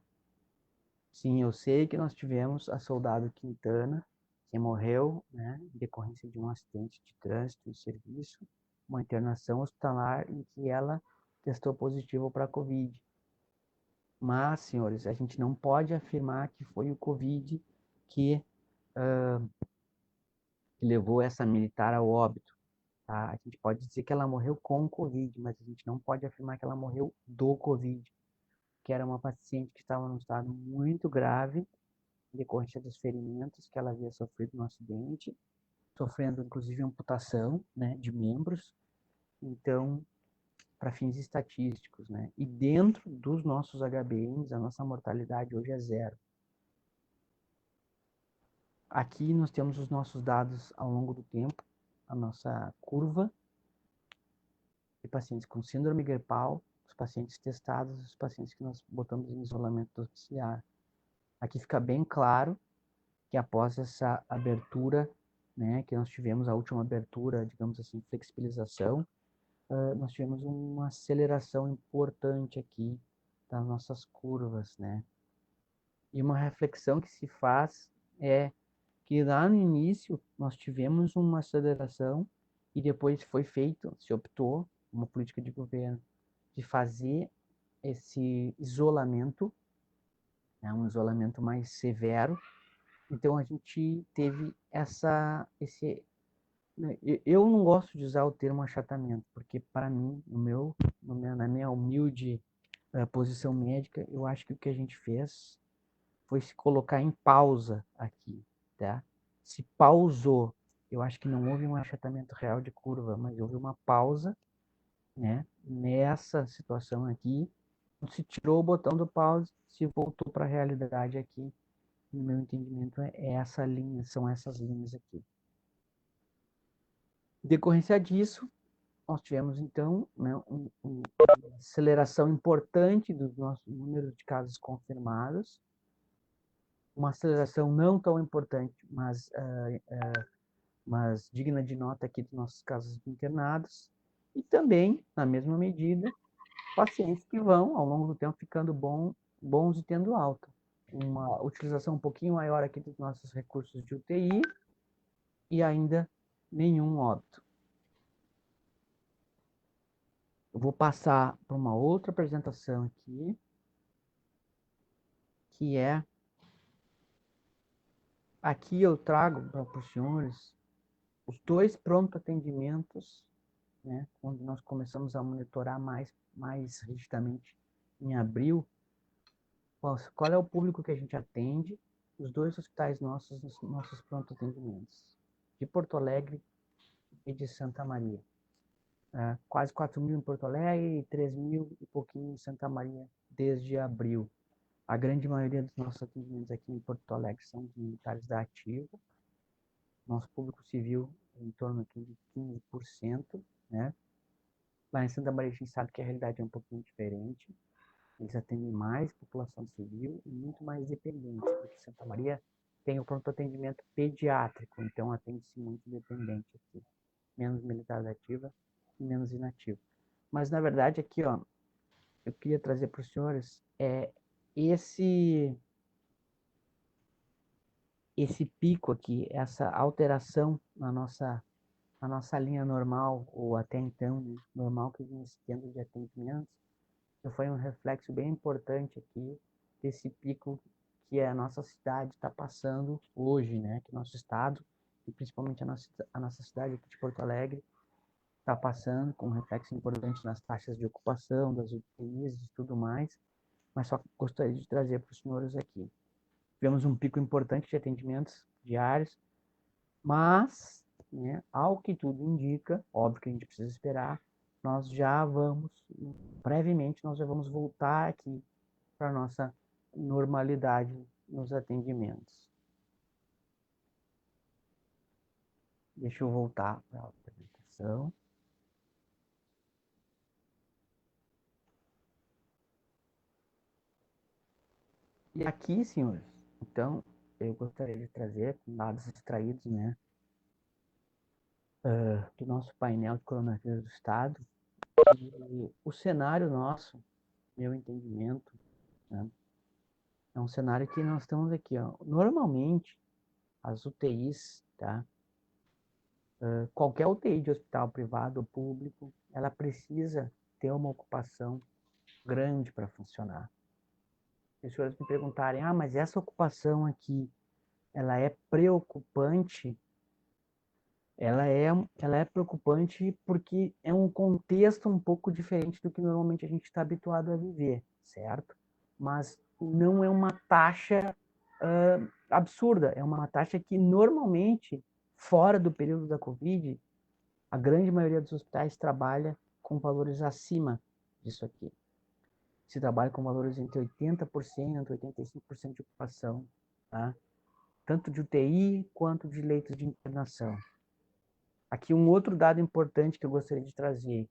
Sim, eu sei que nós tivemos a soldado Quintana, que morreu, né, em decorrência de um acidente de trânsito e serviço, uma internação hospitalar em que ela testou positivo para a Covid. Mas, senhores, a gente não pode afirmar que foi o Covid que levou essa militar ao óbito. Tá? A gente pode dizer que ela morreu com Covid, mas a gente não pode afirmar que ela morreu do Covid, que era uma paciente que estava num estado muito grave, em decorrência dos ferimentos que ela havia sofrido no acidente, sofrendo inclusive amputação, né, de membros. Então, para fins estatísticos, né? E dentro dos nossos HBMs, a nossa mortalidade hoje é zero. Aqui nós temos os nossos dados ao longo do tempo, a nossa curva de pacientes com síndrome gripal, os pacientes testados, os pacientes que nós botamos em isolamento domiciliar. Aqui fica bem claro que após essa abertura, né, que nós tivemos a última abertura, digamos assim, flexibilização, nós tivemos uma aceleração importante aqui das nossas curvas, né? E uma reflexão que se faz é que lá no início nós tivemos uma aceleração e depois se optou, uma política de governo, de fazer esse isolamento, né, um isolamento mais severo. Então a gente teve eu não gosto de usar o termo achatamento, porque para mim, na minha humilde posição médica, eu acho que o que a gente fez foi se colocar em pausa aqui, tá? Se pausou. Eu acho que não houve um achatamento real de curva, mas houve uma pausa, né? Nessa situação aqui, se tirou o botão do pause, se voltou para a realidade aqui. No meu entendimento, é essa linha, são essas linhas aqui. Em decorrência disso, nós tivemos, então, né, uma aceleração importante dos nossos números de casos confirmados, uma aceleração não tão importante, mas digna de nota aqui dos nossos casos internados, e também, na mesma medida, pacientes que vão, ao longo do tempo, ficando bons e tendo alta. Uma utilização um pouquinho maior aqui dos nossos recursos de UTI e ainda nenhum óbito. Eu vou passar para uma outra apresentação aqui, que é... Aqui eu trago para os senhores os 2 pronto-atendimentos, né, onde nós começamos a monitorar mais rigidamente em abril. Qual é o público que a gente atende? Os 2 hospitais nossos pronto-atendimentos, de Porto Alegre e de Santa Maria. Quase 4.000 em Porto Alegre e 3.000 e pouquinho em Santa Maria desde abril. A grande maioria dos nossos atendimentos aqui em Porto Alegre são de militares da ativa. Nosso público civil em torno aqui de 15%, né? Lá em Santa Maria a gente sabe que a realidade é um pouquinho diferente. Eles atendem mais população civil e muito mais dependentes, porque Santa Maria tem o pronto atendimento pediátrico, então atende-se muito dependente aqui. Menos militar da ativa e menos inativo. Mas na verdade aqui, ó, eu queria trazer para os senhores esse pico aqui, essa alteração na nossa linha normal, ou até então, né, normal que vinha se tendo de atendimentos, foi um reflexo bem importante aqui desse pico que a nossa cidade está passando hoje, né? Que nosso estado, e principalmente a nossa cidade aqui de Porto Alegre, está passando com um reflexo importante nas taxas de ocupação, das UTIs e tudo mais, mas só gostaria de trazer para os senhores aqui. Tivemos um pico importante de atendimentos diários, mas, né, ao que tudo indica, óbvio que a gente precisa esperar, brevemente, nós já vamos voltar aqui para a nossa normalidade nos atendimentos. Deixa eu voltar para a apresentação. E aqui, senhores, então, eu gostaria de trazer dados extraídos, né, do nosso painel de coronavírus do Estado. E o cenário nosso, meu entendimento, né, é um cenário que nós estamos aqui, ó. Normalmente, as UTIs, tá? Qualquer UTI de hospital privado ou público, ela precisa ter uma ocupação grande para funcionar. As pessoas me perguntarem, mas essa ocupação aqui, ela é preocupante? Ela é preocupante porque é um contexto um pouco diferente do que normalmente a gente está habituado a viver, certo? Mas não é uma taxa absurda, é uma taxa que normalmente, fora do período da Covid, a grande maioria dos hospitais trabalha com valores acima disso aqui. Se trabalha com valores entre 80%, 85% de ocupação, tá? Tanto de UTI quanto de leitos de internação. Aqui um outro dado importante que eu gostaria de trazer.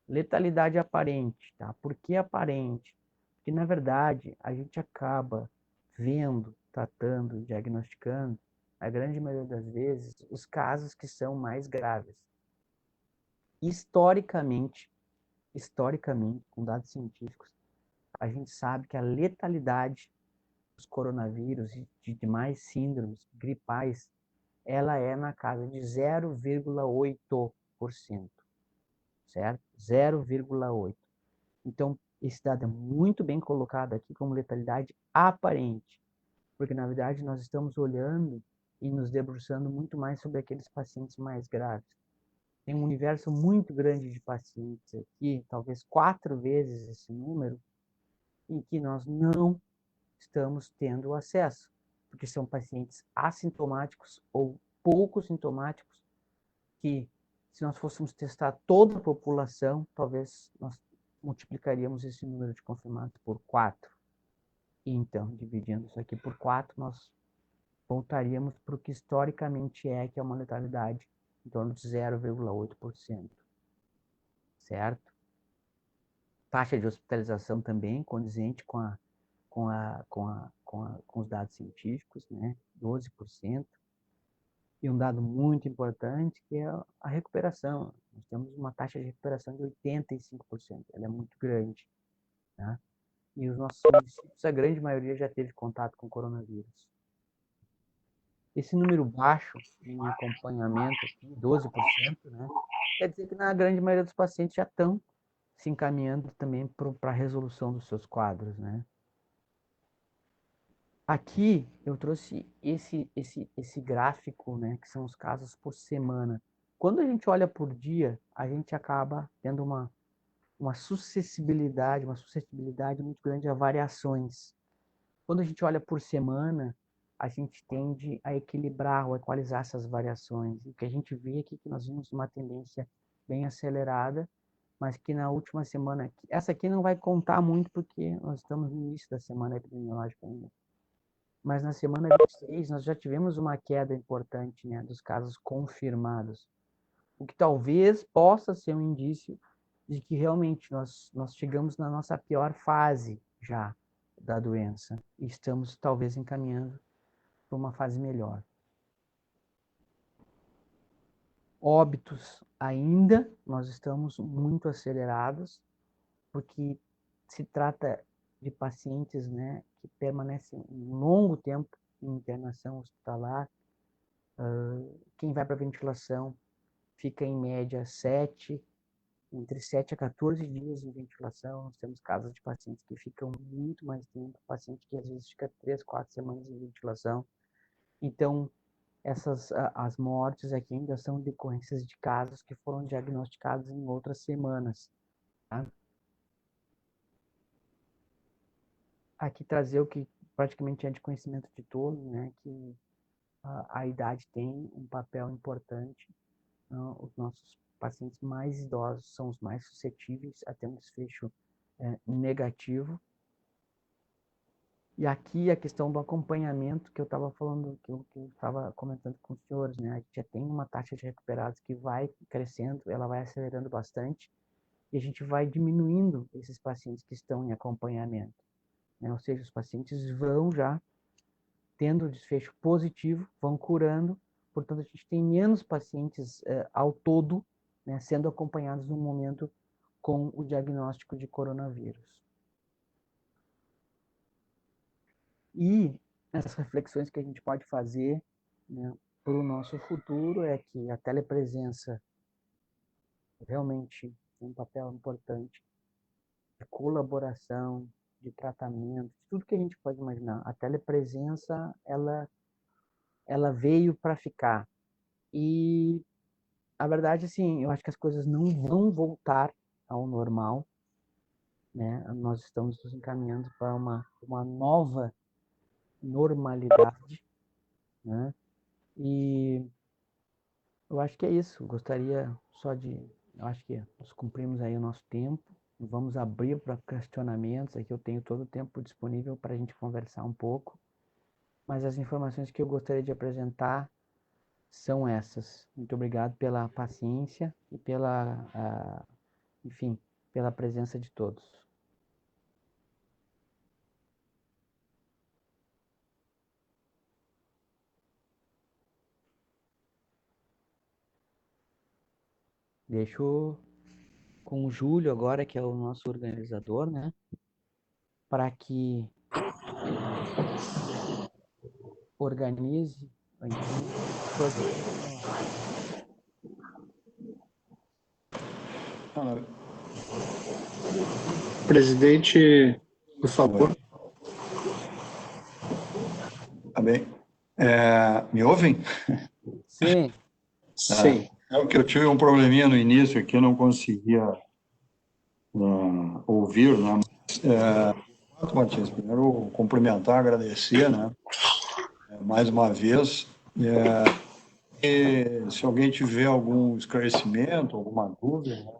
Letalidade aparente, tá? Por que aparente? Porque, na verdade, a gente acaba vendo, tratando, diagnosticando, a grande maioria das vezes, os casos que são mais graves. Historicamente, com dados científicos, a gente sabe que a letalidade dos coronavírus e de demais síndromes gripais, ela é na casa de 0,8%, certo? 0,8%. Então, esse dado é muito bem colocado aqui como letalidade aparente, porque, na verdade, nós estamos olhando e nos debruçando muito mais sobre aqueles pacientes mais graves. Tem um universo muito grande de pacientes aqui, talvez 4 vezes esse número, em que nós não estamos tendo acesso, porque são pacientes assintomáticos ou pouco sintomáticos, que se nós fôssemos testar toda a população, talvez nós multiplicaríamos esse número de confirmados por 4. E então, dividindo isso aqui por 4, nós voltaríamos para o que historicamente que é uma letalidade em torno de 0,8%. Certo? Taxa de hospitalização também condizente com os dados científicos, né? 12%. E um dado muito importante que é a recuperação. Nós temos uma taxa de recuperação de 85%. Ela é muito grande. Tá? E os nossos municípios, a grande maioria já teve contato com o coronavírus. Esse número baixo em acompanhamento, aqui, 12%, né? Quer dizer que na grande maioria dos pacientes já estão se encaminhando também para a resolução dos seus quadros, né? Aqui eu trouxe esse gráfico, né, que são os casos por semana. Quando a gente olha por dia, a gente acaba tendo uma suscetibilidade muito grande a variações. Quando a gente olha por semana, a gente tende a equilibrar ou equalizar essas variações. O que a gente vê aqui é que nós vimos uma tendência bem acelerada, mas que na última semana, essa aqui não vai contar muito porque nós estamos no início da semana epidemiológica ainda. Mas na semana 26 nós já tivemos uma queda importante, né, dos casos confirmados, o que talvez possa ser um indício de que realmente nós chegamos na nossa pior fase já da doença e estamos talvez encaminhando para uma fase melhor. Óbitos ainda, nós estamos muito acelerados, porque se trata de pacientes, né, que permanecem um longo tempo em internação hospitalar. Quem vai para ventilação fica em média entre 7 a 14 dias em ventilação. Nós temos casos de pacientes que ficam muito mais tempo, paciente que às vezes fica 3, 4 semanas em ventilação. Então, as mortes aqui ainda são decorrências de casos que foram diagnosticados em outras semanas. Tá? Aqui trazer o que praticamente é de conhecimento de todos, né, que a idade tem um papel importante. Os nossos pacientes mais idosos são os mais suscetíveis a ter um desfecho negativo. E aqui a questão do acompanhamento que eu estava falando, que eu estava comentando com os senhores, né? A gente já tem uma taxa de recuperados que vai crescendo, ela vai acelerando bastante, e a gente vai diminuindo esses pacientes que estão em acompanhamento, né? Ou seja, os pacientes vão já tendo desfecho positivo, vão curando, portanto a gente tem menos pacientes ao todo, né, sendo acompanhados no momento com o diagnóstico de coronavírus. E essas reflexões que a gente pode fazer, né, para o nosso futuro é que a telepresença realmente tem um papel importante de colaboração, de tratamento, de tudo que a gente pode imaginar. A telepresença, ela veio para ficar. E a verdade, assim, eu acho que as coisas não vão voltar ao normal, né? Nós estamos nos encaminhando para uma nova normalidade, né? E eu acho que é isso. Gostaria só de... Eu acho que nós cumprimos aí o nosso tempo. Vamos abrir para questionamentos. Aqui eu tenho todo o tempo disponível para a gente conversar um pouco. Mas as informações que eu gostaria de apresentar são essas. Muito obrigado pela paciência e enfim, pela presença de todos. Deixo com o Júlio agora, que é o nosso organizador, né? Para que organize. Presidente, por favor. Tá bem. Me ouvem? Sim. Sim. É o que eu tive um probleminha no início aqui, eu não conseguia ouvir, né? Mas, Matias, primeiro cumprimentar, agradecer, né? Mais uma vez. E se alguém tiver algum esclarecimento, alguma dúvida, né,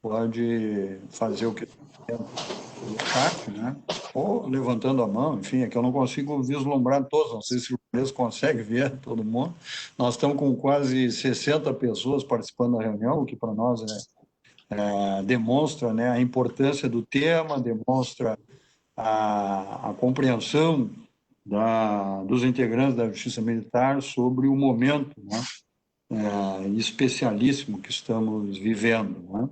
pode fazer o que no chat, né? Ou levantando a mão, enfim, é que eu não consigo vislumbrar todos, não sei se o Luiz consegue ver todo mundo. Nós estamos com quase 60 pessoas participando da reunião, o que para nós demonstra, né, a importância do tema, demonstra a compreensão dos integrantes da Justiça Militar sobre o momento, né, especialíssimo que estamos vivendo, né?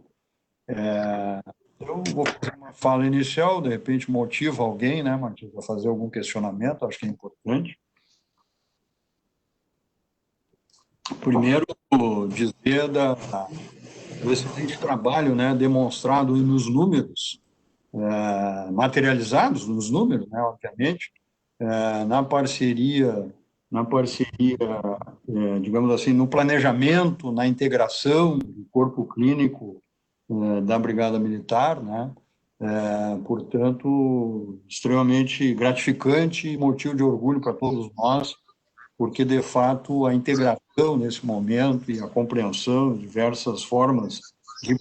Eu vou fazer uma fala inicial, de repente motiva alguém, né, Martins, a fazer algum questionamento, acho que é importante. Primeiro, dizer do excelente trabalho, né, demonstrado nos números, materializados nos números, né, obviamente, na parceria, digamos assim, no planejamento, na integração do corpo clínico da Brigada Militar, né? Portanto, extremamente gratificante e motivo de orgulho para todos nós, porque, de fato, a integração nesse momento e a compreensão de diversas formas de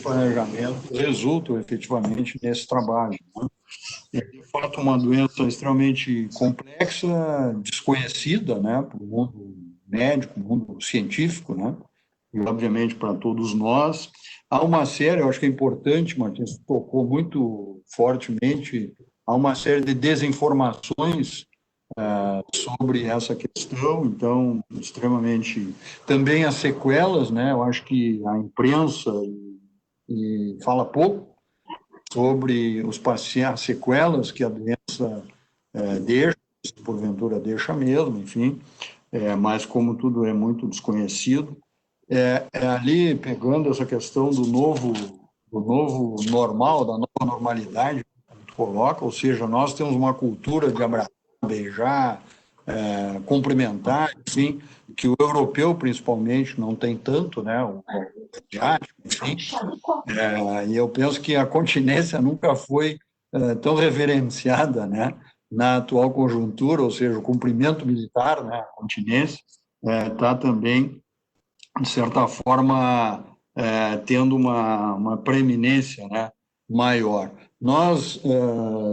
planejamento resultam efetivamente nesse trabalho, né? É, de fato, uma doença extremamente complexa, desconhecida, né, para o mundo médico, o mundo científico, né, e, obviamente, para todos nós. Há uma série, eu acho que é importante, Martins, tocou muito fortemente, há uma série de desinformações sobre essa questão, então, extremamente... Também as sequelas, né, eu acho que a imprensa fala pouco sobre os pacientes, as sequelas que a doença deixa, se porventura deixa mesmo, enfim, mas como tudo é muito desconhecido, ali pegando essa questão do novo normal, da nova normalidade, como tu coloca, ou seja, nós temos uma cultura de abraçar, beijar, cumprimentar, enfim, que o europeu, principalmente, não tem tanto, né, o asiático, enfim, e eu penso que a continência nunca foi tão reverenciada, né, na atual conjuntura, ou seja, o cumprimento militar, né, a continência, está também, de certa forma, tendo uma preeminência, né, maior. nós,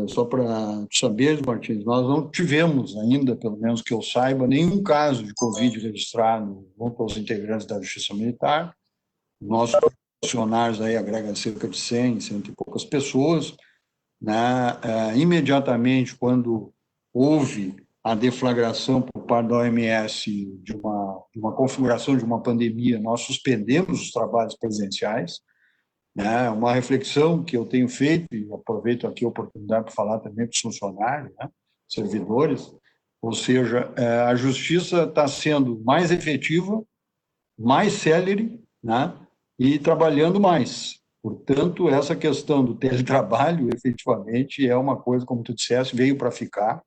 só para saber, Martins, nós não tivemos ainda, pelo menos que eu saiba, nenhum caso de Covid registrado junto aos integrantes da Justiça Militar. Nossos funcionários aí agregam cerca de 100 e poucas pessoas, né? Imediatamente, quando houve a deflagração por parte da OMS de uma configuração de uma pandemia, nós suspendemos os trabalhos presenciais, né? Uma reflexão que eu tenho feito, e aproveito aqui a oportunidade para falar também para os funcionários, né? Servidores, ou seja, a justiça está sendo mais efetiva, mais célere, né? E trabalhando mais. Portanto, essa questão do teletrabalho, efetivamente, é uma coisa, como tu disseste, veio para ficar,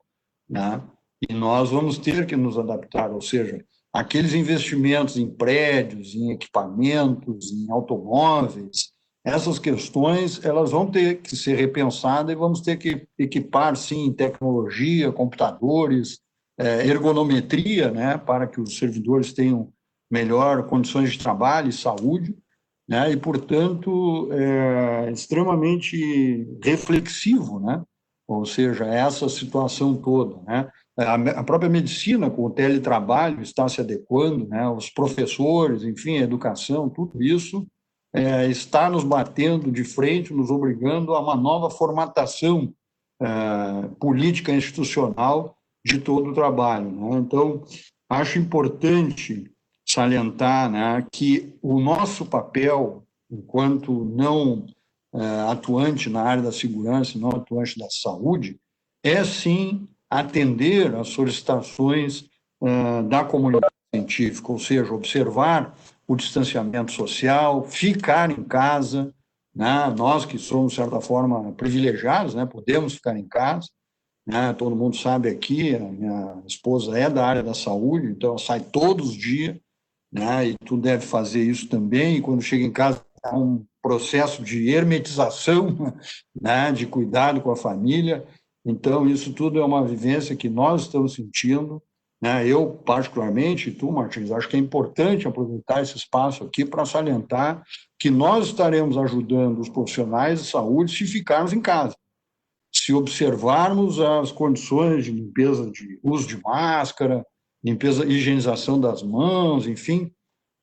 né? E nós vamos ter que nos adaptar, ou seja, aqueles investimentos em prédios, em equipamentos, em automóveis, essas questões elas vão ter que ser repensadas e vamos ter que equipar, sim, tecnologia, computadores, ergonometria, né, para que os servidores tenham melhor condições de trabalho e saúde, né, e, portanto, extremamente reflexivo, né, ou seja, essa situação toda, né, a própria medicina com o teletrabalho está se adequando, né, os professores, enfim, a educação, tudo isso está nos batendo de frente, nos obrigando a uma nova formatação política institucional de todo o trabalho, né? Então, acho importante salientar, né, que o nosso papel, enquanto não atuante na área da segurança, não atuante da saúde, é sim atender às solicitações da comunidade científica, ou seja, observar o distanciamento social, ficar em casa, né? Nós que somos, de certa forma, privilegiados, né? Podemos ficar em casa, né? Todo mundo sabe aqui, a minha esposa é da área da saúde, então ela sai todos os dias, né? E tu deve fazer isso também, e quando chega em casa há um processo de hermetização, né? De cuidado com a família, então isso tudo é uma vivência que nós estamos sentindo, né? Eu, particularmente, e tu, Martins, acho que é importante aproveitar esse espaço aqui para salientar que nós estaremos ajudando os profissionais de saúde se ficarmos em casa, se observarmos as condições de limpeza, de uso de máscara, limpeza, higienização das mãos, enfim,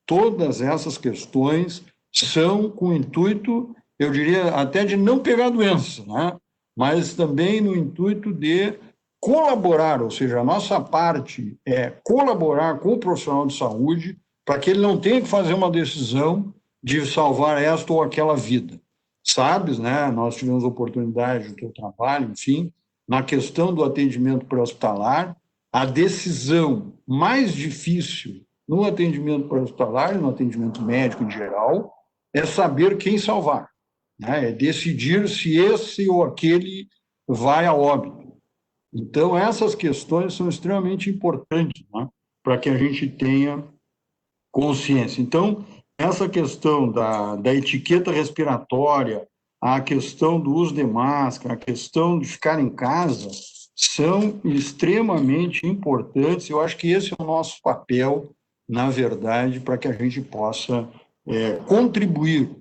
todas essas questões são com o intuito, eu diria, até de não pegar doença, né? Mas também no intuito de colaborar, ou seja, a nossa parte é colaborar com o profissional de saúde para que ele não tenha que fazer uma decisão de salvar esta ou aquela vida. Sabes, né? Nós tivemos oportunidade do teu trabalho, enfim, na questão do atendimento pré-hospitalar, a decisão mais difícil no atendimento pré-hospitalar e no atendimento médico em geral é saber quem salvar, né? É decidir se esse ou aquele vai a óbito. Então, essas questões são extremamente importantes, né, para que a gente tenha consciência. Então, essa questão da etiqueta respiratória, a questão do uso de máscara, a questão de ficar em casa, são extremamente importantes. Eu acho que esse é o nosso papel, na verdade, para que a gente possa contribuir,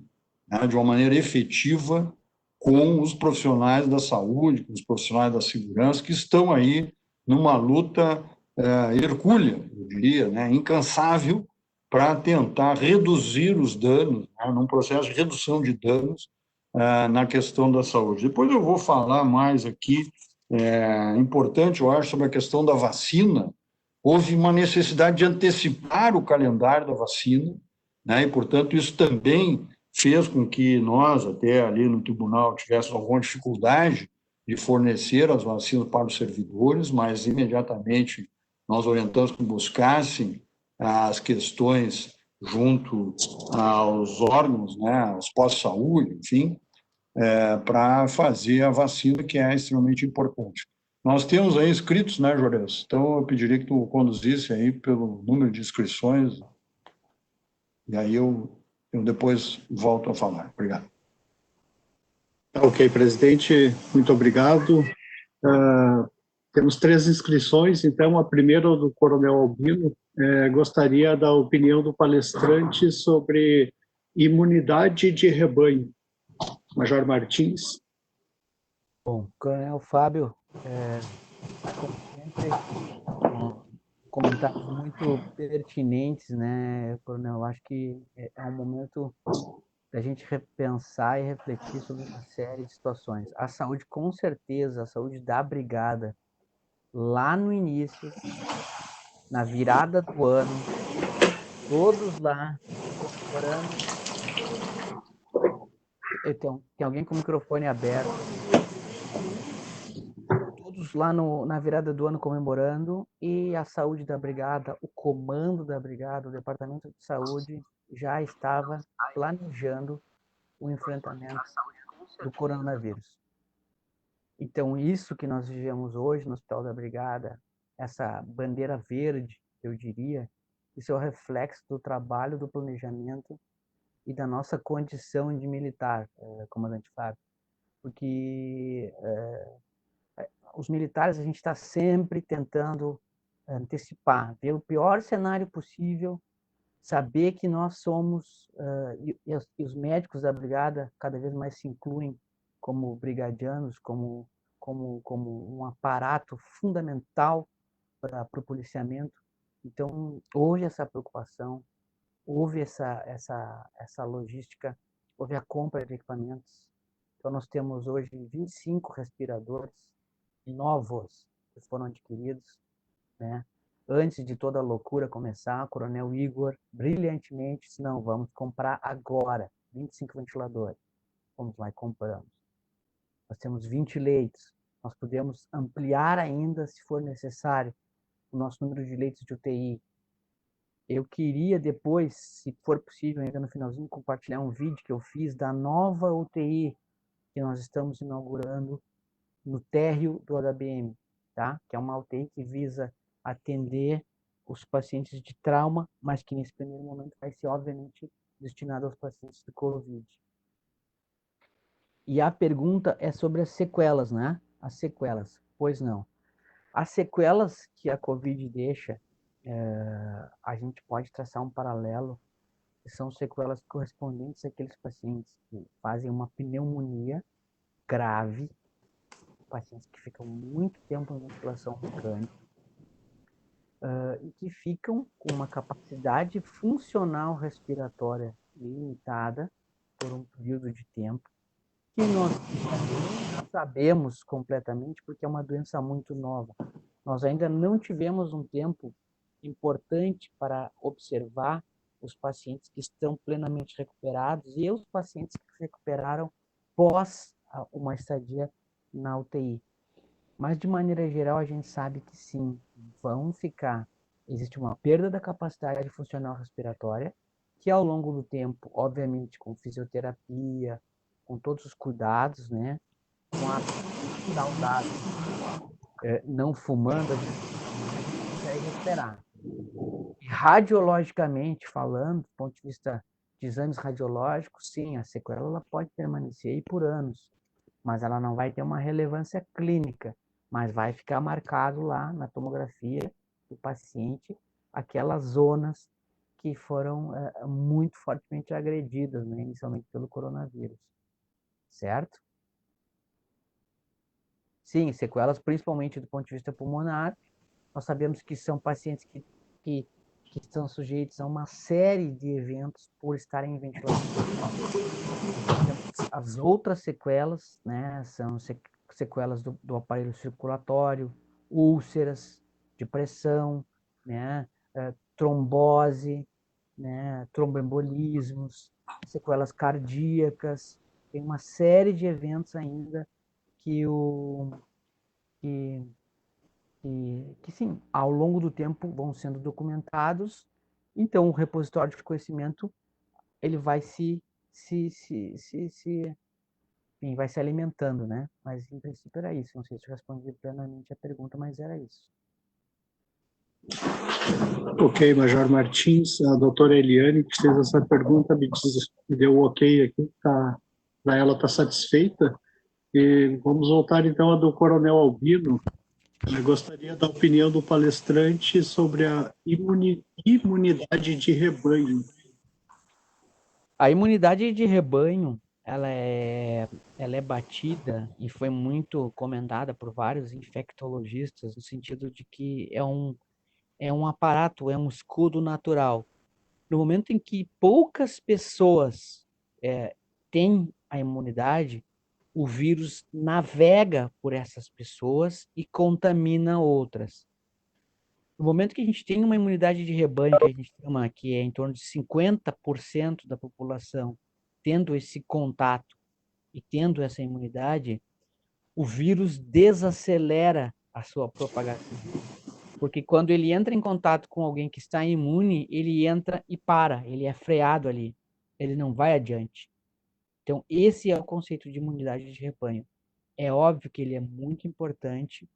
né, de uma maneira efetiva com os profissionais da saúde, com os profissionais da segurança, que estão aí numa luta hercúlea, eu diria, né, incansável, para tentar reduzir os danos, né, num processo de redução de danos na questão da saúde. Depois eu vou falar mais aqui, importante, eu acho, sobre a questão da vacina. Houve uma necessidade de antecipar o calendário da vacina, né, e, portanto, isso também fez com que nós, até ali no tribunal, tivéssemos alguma dificuldade de fornecer as vacinas para os servidores, mas imediatamente nós orientamos que buscassem as questões junto aos órgãos, né, aos pós-saúde, enfim, para fazer a vacina, que é extremamente importante. Nós temos aí inscritos, né, Juarez? Então, eu pediria que tu conduzisse aí pelo número de inscrições, e aí eu depois volto a falar. Obrigado. Ok, presidente, muito obrigado. Temos 3 inscrições, então a primeira do Coronel Albino. Gostaria da opinião do palestrante sobre imunidade de rebanho. Major Martins. Bom, Coronel Fábio, como sempre, comentários muito pertinentes, né, Coronel? Eu acho que é um momento da gente repensar e refletir sobre uma série de situações. A saúde, com certeza, a saúde da brigada, lá no início, na virada do ano, todos lá comemorando. Então, tem alguém com o microfone aberto. Todos lá na virada do ano comemorando, e a saúde da brigada, o comando da brigada, o departamento de saúde já estava planejando o enfrentamento do coronavírus. Então, isso que nós vivemos hoje no Hospital da Brigada, essa bandeira verde, eu diria, isso é o reflexo do trabalho, do planejamento e da nossa condição de militar, comandante Fábio. Porque os militares, a gente está sempre tentando antecipar, ver o pior cenário possível, saber que nós somos, e os médicos da brigada cada vez mais se incluem como brigadianos, como um aparato fundamental para o policiamento. Então, houve essa preocupação, houve essa logística, houve a compra de equipamentos. Então, nós temos hoje 25 respiradores novos que foram adquiridos, né? Antes de toda a loucura começar, o Coronel Igor brilhantemente disse: não, vamos comprar agora 25 ventiladores. Vamos lá e compramos. Nós temos 20 leitos. Nós podemos ampliar ainda, se for necessário, o nosso número de leitos de UTI. Eu queria depois, se for possível, ainda no finalzinho, compartilhar um vídeo que eu fiz da nova UTI que nós estamos inaugurando no térreo do HBM, tá? Que é uma UTI que visa atender os pacientes de trauma, mas que nesse primeiro momento vai ser, obviamente, destinado aos pacientes de Covid. E a pergunta é sobre as sequelas, né? As sequelas. Pois não. As sequelas que a Covid deixa, a gente pode traçar um paralelo, que são sequelas correspondentes àqueles pacientes que fazem uma pneumonia grave, pacientes que ficam muito tempo em ventilação mecânica, e que ficam com uma capacidade funcional respiratória limitada por um período de tempo, que nós não sabemos completamente, porque é uma doença muito nova. Nós ainda não tivemos um tempo importante para observar os pacientes que estão plenamente recuperados e os pacientes que se recuperaram pós uma estadia na UTI. Mas, de maneira geral, a gente sabe que sim, vão ficar. Existe uma perda da capacidade funcional respiratória, que ao longo do tempo, obviamente, com fisioterapia, com todos os cuidados, né, com a saudável, não fumando, a gente consegue recuperar. E radiologicamente falando, do ponto de vista de exames radiológicos, sim, a sequela ela pode permanecer aí por anos, mas ela não vai ter uma relevância clínica, mas vai ficar marcado lá na tomografia do paciente aquelas zonas que foram muito fortemente agredidas, né, inicialmente pelo coronavírus, certo? Sim, sequelas principalmente do ponto de vista pulmonar. Nós sabemos que são pacientes que estão sujeitos a uma série de eventos por estarem em ventilação. As outras sequelas, né, são sequelas do aparelho circulatório, úlceras de pressão, né, trombose, né, tromboembolismos, sequelas cardíacas. Tem uma série de eventos ainda que sim, ao longo do tempo vão sendo documentados. Então, o repositório de conhecimento ele vai enfim, vai se alimentando, né? Mas, em princípio, era isso. Não sei se eu respondi plenamente a pergunta, mas era isso. Ok, Major Martins. A doutora Eliane, que fez essa pergunta, me deu o ok aqui, para ela estar satisfeita. E vamos voltar, então, a do Coronel Albino. Eu gostaria da opinião do palestrante sobre a imunidade de rebanho. A imunidade de rebanho, ela é ela é batida e foi muito comentada por vários infectologistas no sentido de que é um aparato, é um escudo natural. No momento em que poucas pessoas têm a imunidade, o vírus navega por essas pessoas e contamina outras. No momento que a gente tem uma imunidade de rebanho, que a gente chama que é em torno de 50% da população tendo esse contato e tendo essa imunidade, o vírus desacelera a sua propagação. Porque quando ele entra em contato com alguém que está imune, ele entra e para, ele é freado ali, ele não vai adiante. Então, esse é o conceito de imunidade de rebanho. É óbvio que ele é muito importante,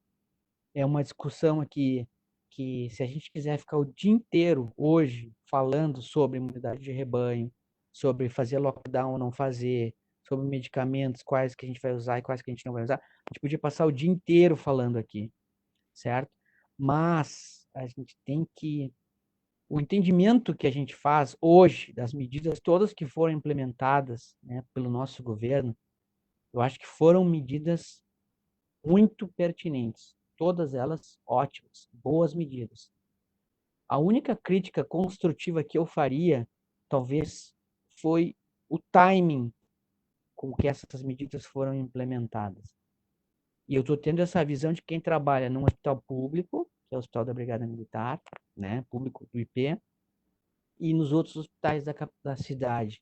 é uma discussão aqui que, se a gente quiser ficar o dia inteiro hoje falando sobre imunidade de rebanho, sobre fazer lockdown ou não fazer, sobre medicamentos, quais que a gente vai usar e quais que a gente não vai usar, a gente podia passar o dia inteiro falando aqui, certo? Mas a gente tem que... O entendimento que a gente faz hoje das medidas todas que foram implementadas, né, pelo nosso governo, eu acho que foram medidas muito pertinentes. Todas elas ótimas, boas medidas. A única crítica construtiva que eu faria, talvez, foi o timing com que essas medidas foram implementadas. E eu estou tendo essa visão de quem trabalha num hospital público, que é o Hospital da Brigada Militar, né, público do IP, e nos outros hospitais da cidade.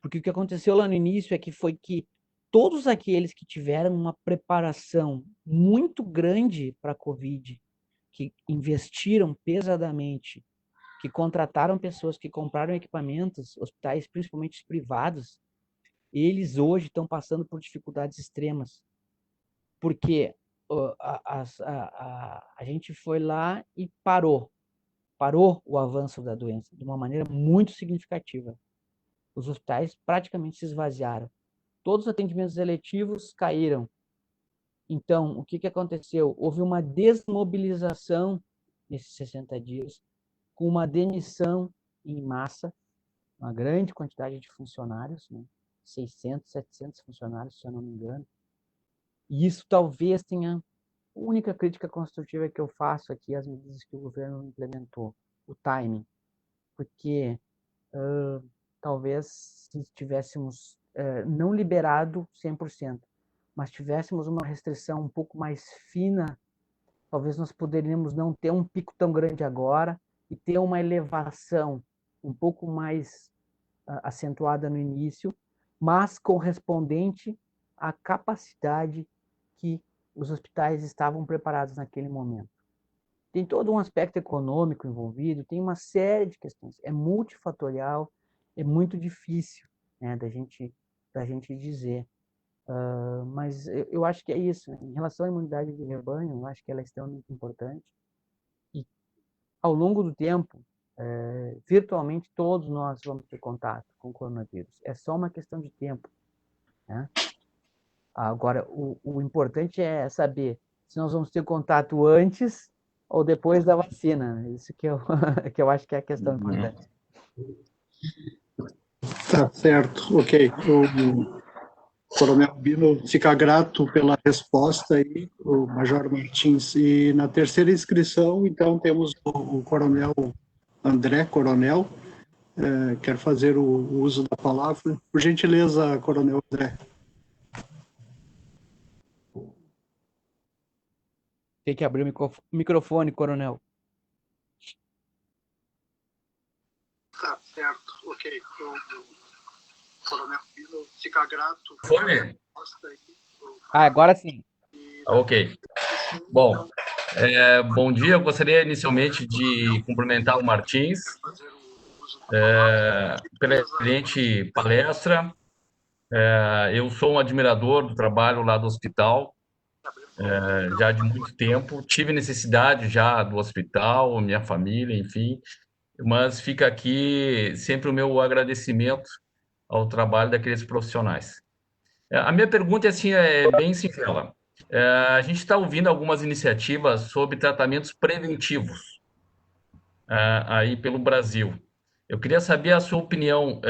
Porque o que aconteceu lá no início é que foi que todos aqueles que tiveram uma preparação muito grande para a Covid, que investiram pesadamente, que contrataram pessoas, que compraram equipamentos, hospitais, principalmente os privados, eles hoje estão passando por dificuldades extremas. Porque a gente foi lá e parou o avanço da doença de uma maneira muito significativa. Os hospitais praticamente se esvaziaram. Todos os atendimentos eletivos caíram. Então, o que aconteceu? Houve uma desmobilização nesses 60 dias, com uma demissão em massa, uma grande quantidade de funcionários, né? 600, 700 funcionários, se eu não me engano. E isso talvez tenha... A única crítica construtiva que eu faço aqui às medidas que o governo implementou, o timing. Porque talvez se tivéssemos não liberado 100%, mas tivéssemos uma restrição um pouco mais fina, talvez nós poderíamos não ter um pico tão grande agora e ter uma elevação um pouco mais acentuada no início, mas correspondente à capacidade que os hospitais estavam preparados naquele momento. Tem todo um aspecto econômico envolvido, tem uma série de questões, é multifatorial, é muito difícil, né, da gente dizer. Mas eu acho que é isso, né? Em relação à imunidade de rebanho, eu acho que ela é extremamente importante. E, ao longo do tempo, virtualmente todos nós vamos ter contato com o coronavírus. É só uma questão de tempo, né? Agora, o importante é saber se nós vamos ter contato antes ou depois da vacina. Isso que eu, que eu acho que é a questão importante. Tá certo, ok. O Coronel Bino fica grato pela resposta aí, o Major Martins. E na terceira inscrição, então, temos o Coronel André Coronel, quer fazer o uso da palavra. Por gentileza, Coronel André. Tem que abrir o microfone, coronel. Tá certo, ok. O Coronel Bino fica grato Fone? resposta aí. Agora sim. Ok. Bom, bom dia. Eu gostaria inicialmente de cumprimentar o Martins pela excelente palestra. Eu sou um admirador do trabalho lá do hospital, já de muito tempo. Tive necessidade já do hospital, minha família, enfim. Mas fica aqui sempre o meu agradecimento ao trabalho daqueles profissionais. A minha pergunta é bem singela. A gente está ouvindo algumas iniciativas sobre tratamentos preventivos aí pelo Brasil. Eu queria saber a sua opinião,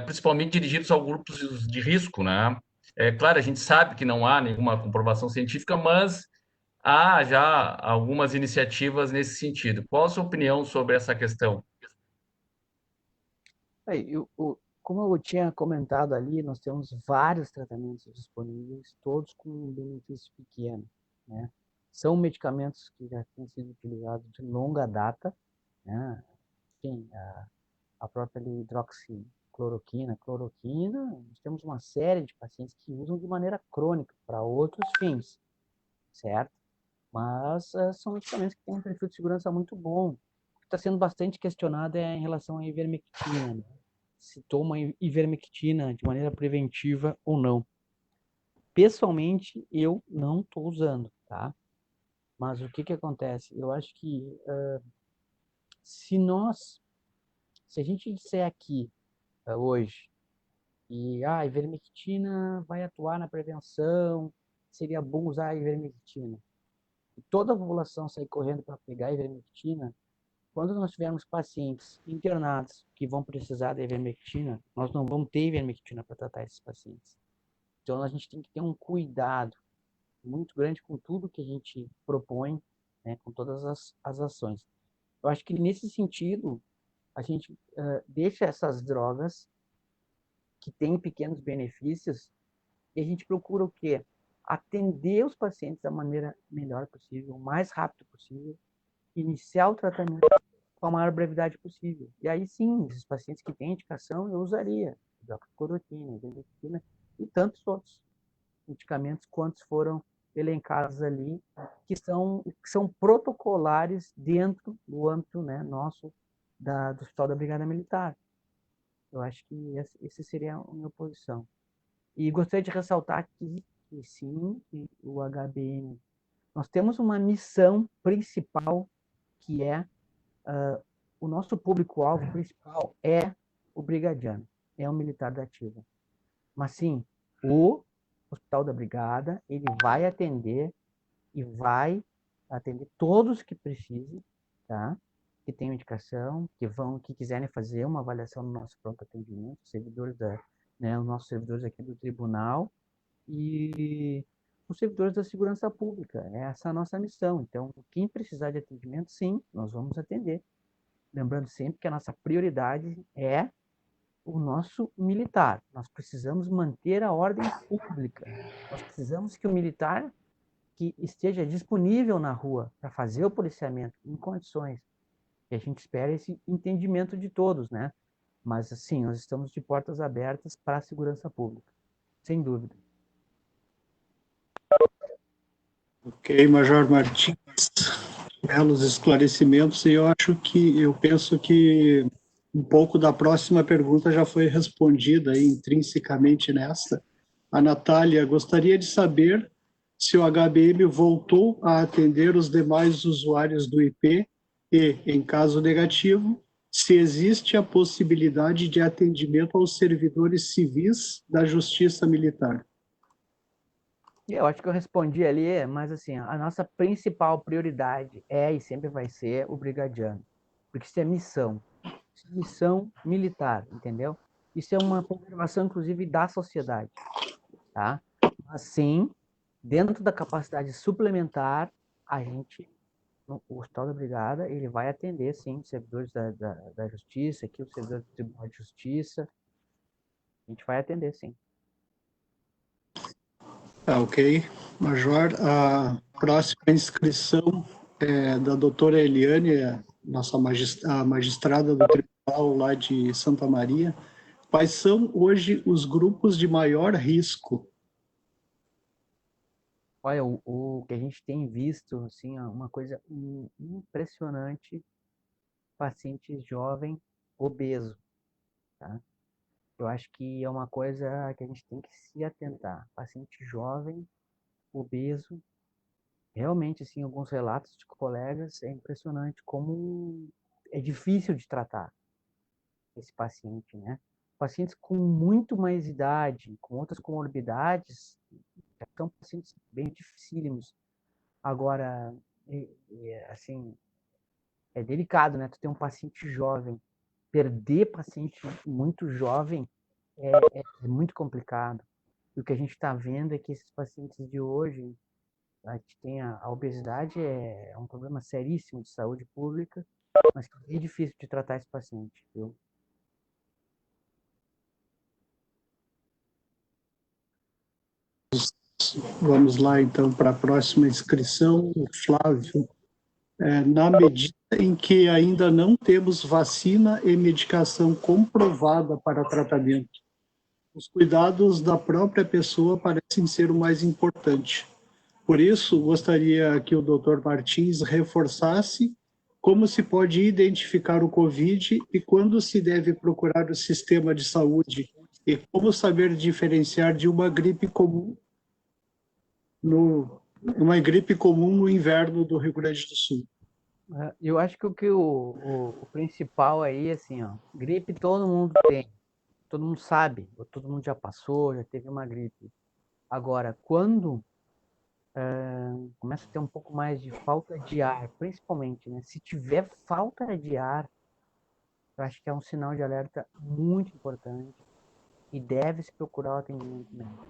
principalmente dirigidos aos grupos de risco, né? É claro, a gente sabe que não há nenhuma comprovação científica, mas há já algumas iniciativas nesse sentido. Qual a sua opinião sobre essa questão? Como eu tinha comentado ali, nós temos vários tratamentos disponíveis, todos com um benefício pequeno, né? São medicamentos que já têm sido utilizados de longa data, né? Tem a própria hidroxicloroquina, cloroquina, nós temos uma série de pacientes que usam de maneira crônica para outros fins, certo? Mas são medicamentos que têm um perfil de segurança muito bom. O que está sendo bastante questionado é em relação à ivermectina, né? Se toma ivermectina de maneira preventiva ou não. Pessoalmente, eu não estou usando, tá? Mas o que acontece? Eu acho que se se a gente disser aqui hoje e a ivermectina vai atuar na prevenção, seria bom usar a ivermectina. E toda a população sair correndo para pegar a ivermectina, quando nós tivermos pacientes internados que vão precisar da ivermectina, nós não vamos ter ivermectina para tratar esses pacientes. Então, a gente tem que ter um cuidado muito grande com tudo que a gente propõe, né, com todas as ações. Eu acho que, nesse sentido, a gente deixa essas drogas que têm pequenos benefícios e a gente procura o quê? Atender os pacientes da maneira melhor possível, o mais rápido possível, iniciar o tratamento com a maior brevidade possível. E aí sim, esses pacientes que têm indicação, eu usaria hidroxicloroquina, ivermectina e tantos outros medicamentos quantos foram elencados ali, que são protocolares dentro do âmbito, né, nosso do Hospital da Brigada Militar. Eu acho que essa seria a minha posição. E gostaria de ressaltar aqui que sim, que o HBM, nós temos uma missão principal que é o nosso público-alvo principal é o brigadiano, é o militar da ativa. Mas sim, o Hospital da Brigada, ele vai atender e vai atender todos que precisem, tá? Que tenham indicação, que quiserem fazer uma avaliação no nosso pronto atendimento, os nossos servidores aqui do tribunal e os servidores da segurança pública. Essa é a nossa missão. Então, quem precisar de atendimento, sim, nós vamos atender. Lembrando sempre que a nossa prioridade é o nosso militar. Nós precisamos manter a ordem pública. Nós precisamos que o militar que esteja disponível na rua para fazer o policiamento em condições. E a gente espera esse entendimento de todos, né? Mas, assim, nós estamos de portas abertas para a segurança pública, sem dúvida. Ok, Major Martins, belos esclarecimentos, e eu penso que um pouco da próxima pergunta já foi respondida aí, intrinsecamente nessa. A Natália gostaria de saber se o HBM voltou a atender os demais usuários do IP e, em caso negativo, se existe a possibilidade de atendimento aos servidores civis da Justiça Militar. Eu acho que eu respondi ali, mas assim, a nossa principal prioridade é e sempre vai ser o brigadiano, porque isso é missão militar, entendeu? Isso é uma preservação, inclusive, da sociedade, tá? Assim, dentro da capacidade suplementar, o Hospital da Brigada, ele vai atender, sim, os servidores da Justiça, aqui os servidores do Tribunal de Justiça, a gente vai atender, sim. Ok, Major. A próxima inscrição é da doutora Eliane, nossa a magistrada do tribunal lá de Santa Maria. Quais são hoje os grupos de maior risco? Olha, o que a gente tem visto, assim, é uma coisa impressionante, paciente jovem obeso, tá? Eu acho que é uma coisa que a gente tem que se atentar. Paciente jovem, obeso, realmente, assim, alguns relatos de colegas, é impressionante como é difícil de tratar esse paciente, né? Pacientes com muito mais idade, com outras comorbidades, já são pacientes bem dificílimos. Agora, assim, é delicado, né? Tu ter um paciente jovem, perder paciente muito jovem é muito complicado. E o que a gente está vendo é que esses pacientes de hoje, a gente tem a obesidade é um problema seríssimo de saúde pública, mas que é difícil de tratar esse paciente, viu? Vamos lá, então, para a próxima inscrição. Flávio, na medida em que ainda não temos vacina e medicação comprovada para tratamento, os cuidados da própria pessoa parecem ser o mais importante. Por isso, gostaria que o Dr. Martins reforçasse como se pode identificar o COVID e quando se deve procurar o sistema de saúde e como saber diferenciar de uma gripe comum no inverno do Rio Grande do Sul. Eu acho que o principal aí, assim, ó, gripe todo mundo tem, todo mundo sabe, todo mundo já passou, já teve uma gripe. Agora, quando começa a ter um pouco mais de falta de ar, principalmente, né? Se tiver falta de ar, eu acho que é um sinal de alerta muito importante e deve-se procurar o atendimento médico,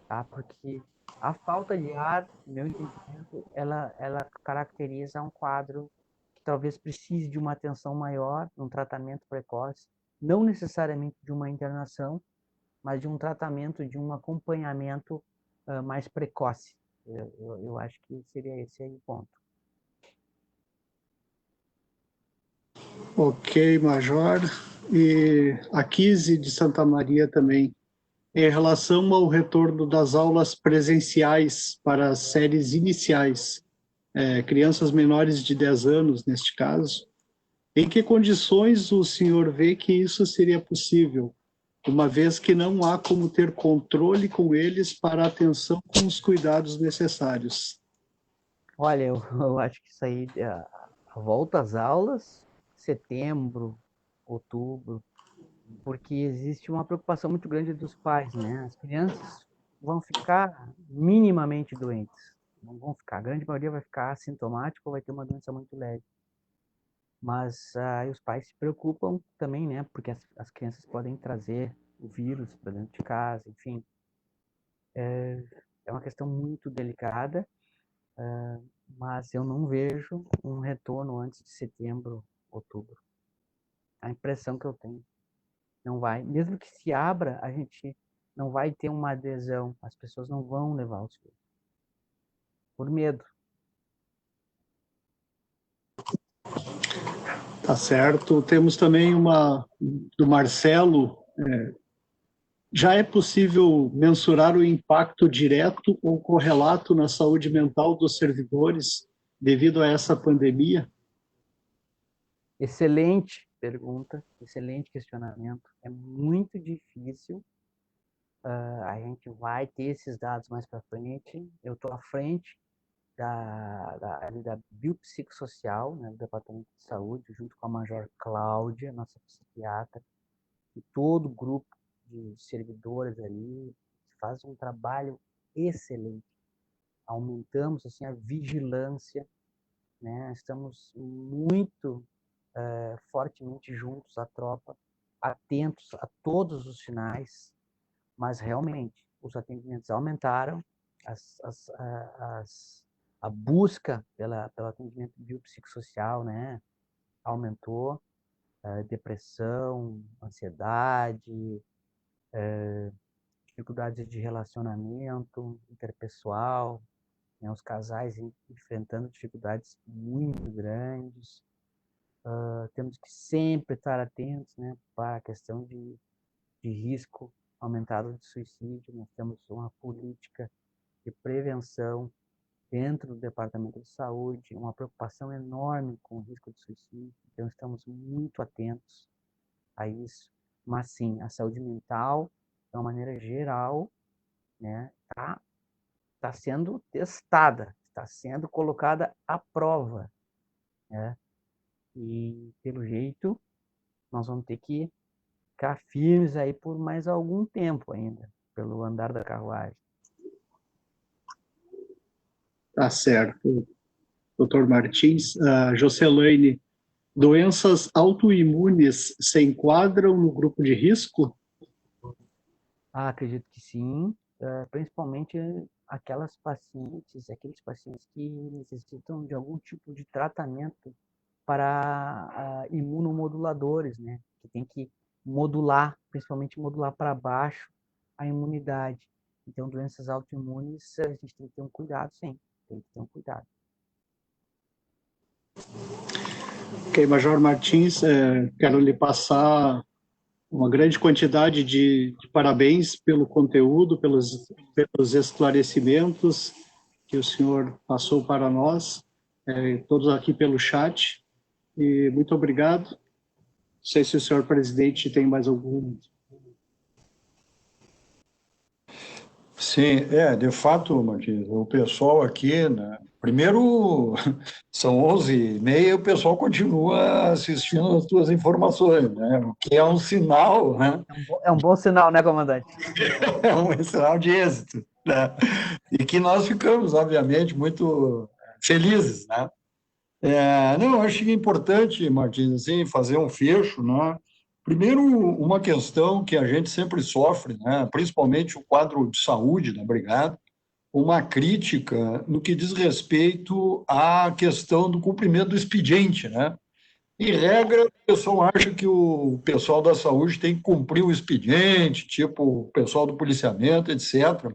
tá? Porque a falta de ar, no meu entendimento, ela caracteriza um quadro que talvez precise de uma atenção maior, um tratamento precoce, não necessariamente de uma internação, mas de um tratamento, de um acompanhamento mais precoce. Eu acho que seria esse aí o ponto. Ok, Major. E a Kise de Santa Maria também. Em relação ao retorno das aulas presenciais para as séries iniciais, crianças menores de 10 anos, neste caso, em que condições o senhor vê que isso seria possível, uma vez que não há como ter controle com eles para atenção com os cuidados necessários? Olha, eu acho que isso aí, a volta às aulas, setembro, outubro, porque existe uma preocupação muito grande dos pais, né? As crianças vão ficar minimamente doentes, não vão ficar, a grande maioria vai ficar assintomático ou vai ter uma doença muito leve. Mas os pais se preocupam também, né? Porque as crianças podem trazer o vírus para dentro de casa, enfim. É uma questão muito delicada, mas eu não vejo um retorno antes de setembro, outubro. A impressão que eu tenho. Não vai. Mesmo que se abra, a gente não vai ter uma adesão. As pessoas não vão levar os filhos. Por medo. Tá certo. Temos também uma do Marcelo. Já é possível mensurar o impacto direto ou correlato na saúde mental dos servidores devido a essa pandemia? Excelente pergunta, excelente questionamento. É muito difícil. A gente vai ter esses dados mais para frente. Eu estou à frente da biopsicossocial, né, do Departamento de Saúde, junto com a Major Cláudia, nossa psiquiatra, e todo o grupo de servidores ali faz um trabalho excelente. Aumentamos assim a vigilância, né? Estamos muito fortemente juntos à tropa, atentos a todos os sinais, mas realmente os atendimentos aumentaram, a busca pelo atendimento biopsicossocial, né, aumentou, depressão, ansiedade, dificuldades de relacionamento interpessoal, né, os casais enfrentando dificuldades muito grandes. Temos que sempre estar atentos, né, para a questão de risco aumentado de suicídio. Nós temos uma política de prevenção dentro do Departamento de Saúde, uma preocupação enorme com o risco de suicídio, então estamos muito atentos a isso. Mas sim, a saúde mental, de uma maneira geral, né, tá sendo testada, está sendo colocada à prova, né? E pelo jeito nós vamos ter que ficar firmes aí por mais algum tempo ainda, pelo andar da carruagem. Tá certo. Dr. Martins, Jocelaine, doenças autoimunes se enquadram no grupo de risco? Acredito que sim. principalmente aqueles pacientes que necessitam de algum tipo de tratamento para imunomoduladores, né? Que tem que modular, principalmente modular para baixo a imunidade. Então, doenças autoimunes, a gente tem que ter um cuidado, sim. Tem que ter um cuidado. Ok, Major Martins, quero lhe passar uma grande quantidade de parabéns pelo conteúdo, pelos esclarecimentos que o senhor passou para nós, todos aqui pelo chat. E muito obrigado. Não sei se o senhor presidente tem mais algum. Sim, de fato, Martins, o pessoal aqui, né, primeiro, são 11h30 e o pessoal continua assistindo as tuas informações, né, o que é um sinal, né? É um bom sinal, né, comandante? É um sinal de êxito, né? E que nós ficamos, obviamente, muito felizes, né? Não, eu acho que é importante, Martins, assim, fazer um fecho, né? Primeiro, uma questão que a gente sempre sofre, né? Principalmente o quadro de saúde da Brigada, uma crítica no que diz respeito à questão do cumprimento do expediente, né? Em regra, o pessoal acha que o pessoal da saúde tem que cumprir o expediente, tipo o pessoal do policiamento, etc.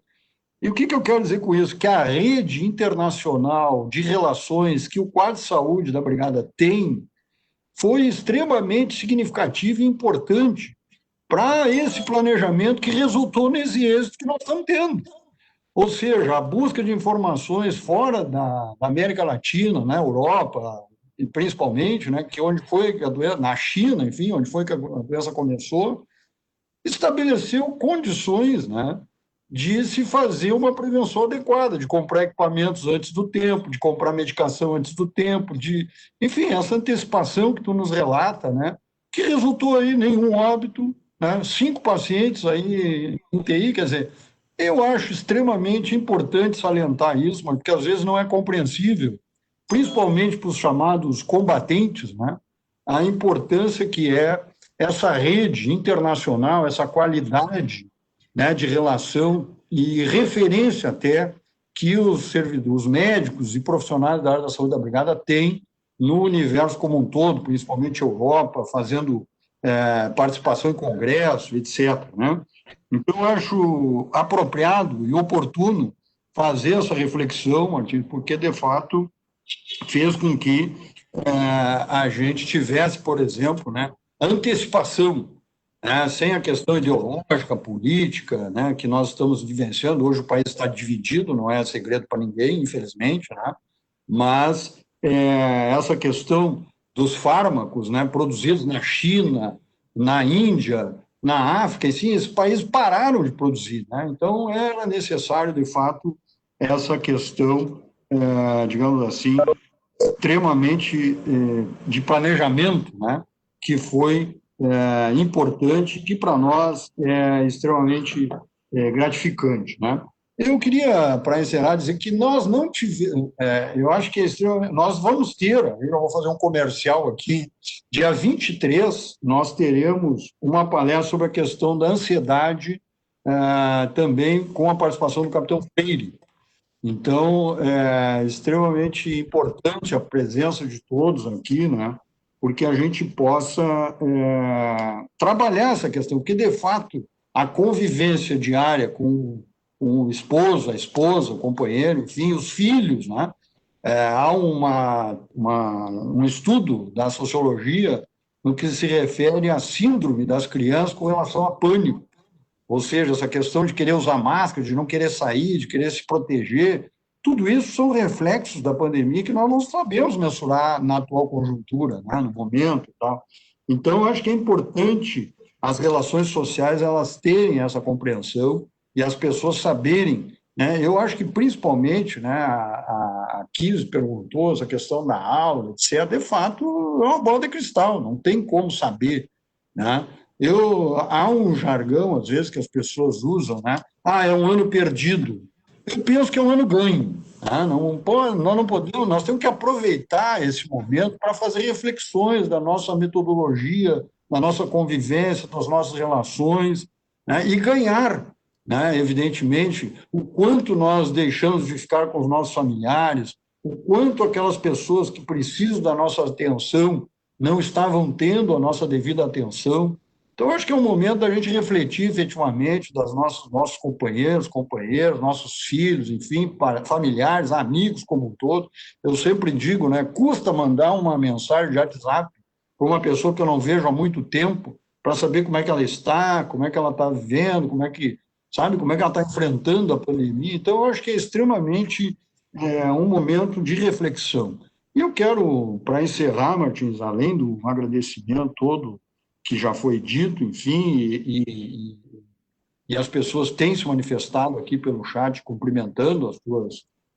E o que eu quero dizer com isso? Que a rede internacional de relações que o quadro de saúde da Brigada tem foi extremamente significativa e importante para esse planejamento que resultou nesse êxito que nós estamos tendo. Ou seja, a busca de informações fora da América Latina, na Europa, e principalmente, né, que onde foi a doença, na China, enfim, onde foi que a doença começou, estabeleceu condições, né, de se fazer uma prevenção adequada, de comprar equipamentos antes do tempo, de comprar medicação antes do tempo, enfim, essa antecipação que tu nos relata, né, que resultou aí em nenhum óbito, né, 5 pacientes aí em UTI, quer dizer, eu acho extremamente importante salientar isso, mas porque às vezes não é compreensível, principalmente para os chamados combatentes, né, a importância que é essa rede internacional, essa qualidade, né, de relação e referência até que os servidores, os médicos e profissionais da área da saúde da Brigada têm no universo como um todo, principalmente Europa, fazendo participação em congresso, etc., né? Então, eu acho apropriado e oportuno fazer essa reflexão, Martins, porque, de fato, fez com que a gente tivesse, por exemplo, né, antecipação, né, sem a questão ideológica, política, né, que nós estamos vivenciando. Hoje o país está dividido, não é segredo para ninguém, infelizmente, né, mas essa questão dos fármacos, né, produzidos na China, na Índia, na África, e sim, esses países pararam de produzir, né? Então era necessário, de fato, essa questão, digamos assim, extremamente de planejamento, né? Que foi importante, que para nós é extremamente gratificante, né? Eu queria, para encerrar, dizer que nós não tivemos, eu acho que nós vamos ter, eu vou fazer um comercial aqui, dia 23, nós teremos uma palestra sobre a questão da ansiedade, também com a participação do capitão Freire. Então, é extremamente importante a presença de todos aqui, né? Porque a gente possa trabalhar essa questão, porque, de fato, a convivência diária com o esposo, a esposa, o companheiro, enfim, os filhos, né? Há um estudo da sociologia no que se refere à síndrome das crianças com relação a pânico. Ou seja, essa questão de querer usar máscara, de não querer sair, de querer se proteger, tudo isso são reflexos da pandemia que nós não sabemos mensurar na atual conjuntura, né, no momento e tal. Então, eu acho que é importante as relações sociais elas terem essa compreensão e as pessoas saberem, né? Eu acho que principalmente, né, a Kis perguntou essa questão da aula, etc. De fato, é uma bola de cristal, não tem como saber, né? Há um jargão, às vezes, que as pessoas usam, né? É um ano perdido. Eu penso que é um ano ganho. Tá? Nós não podemos, nós temos que aproveitar esse momento para fazer reflexões da nossa metodologia, da nossa convivência, das nossas relações, né? E ganhar né? Evidentemente, o quanto nós deixamos de ficar com os nossos familiares, o quanto aquelas pessoas que precisam da nossa atenção não estavam tendo a nossa devida atenção. Então, acho que é um momento da gente refletir efetivamente das nossos companheiros, nossos filhos, enfim, familiares, amigos como um todo. Eu sempre digo, né, custa mandar uma mensagem de WhatsApp para uma pessoa que eu não vejo há muito tempo, para saber como é que ela está, como é que ela está vivendo, como é que, sabe, como é que ela está enfrentando a pandemia. Então, eu acho que é extremamente um momento de reflexão. E eu quero, para encerrar, Martins, além do agradecimento todo que já foi dito, enfim, e as pessoas têm se manifestado aqui pelo chat, cumprimentando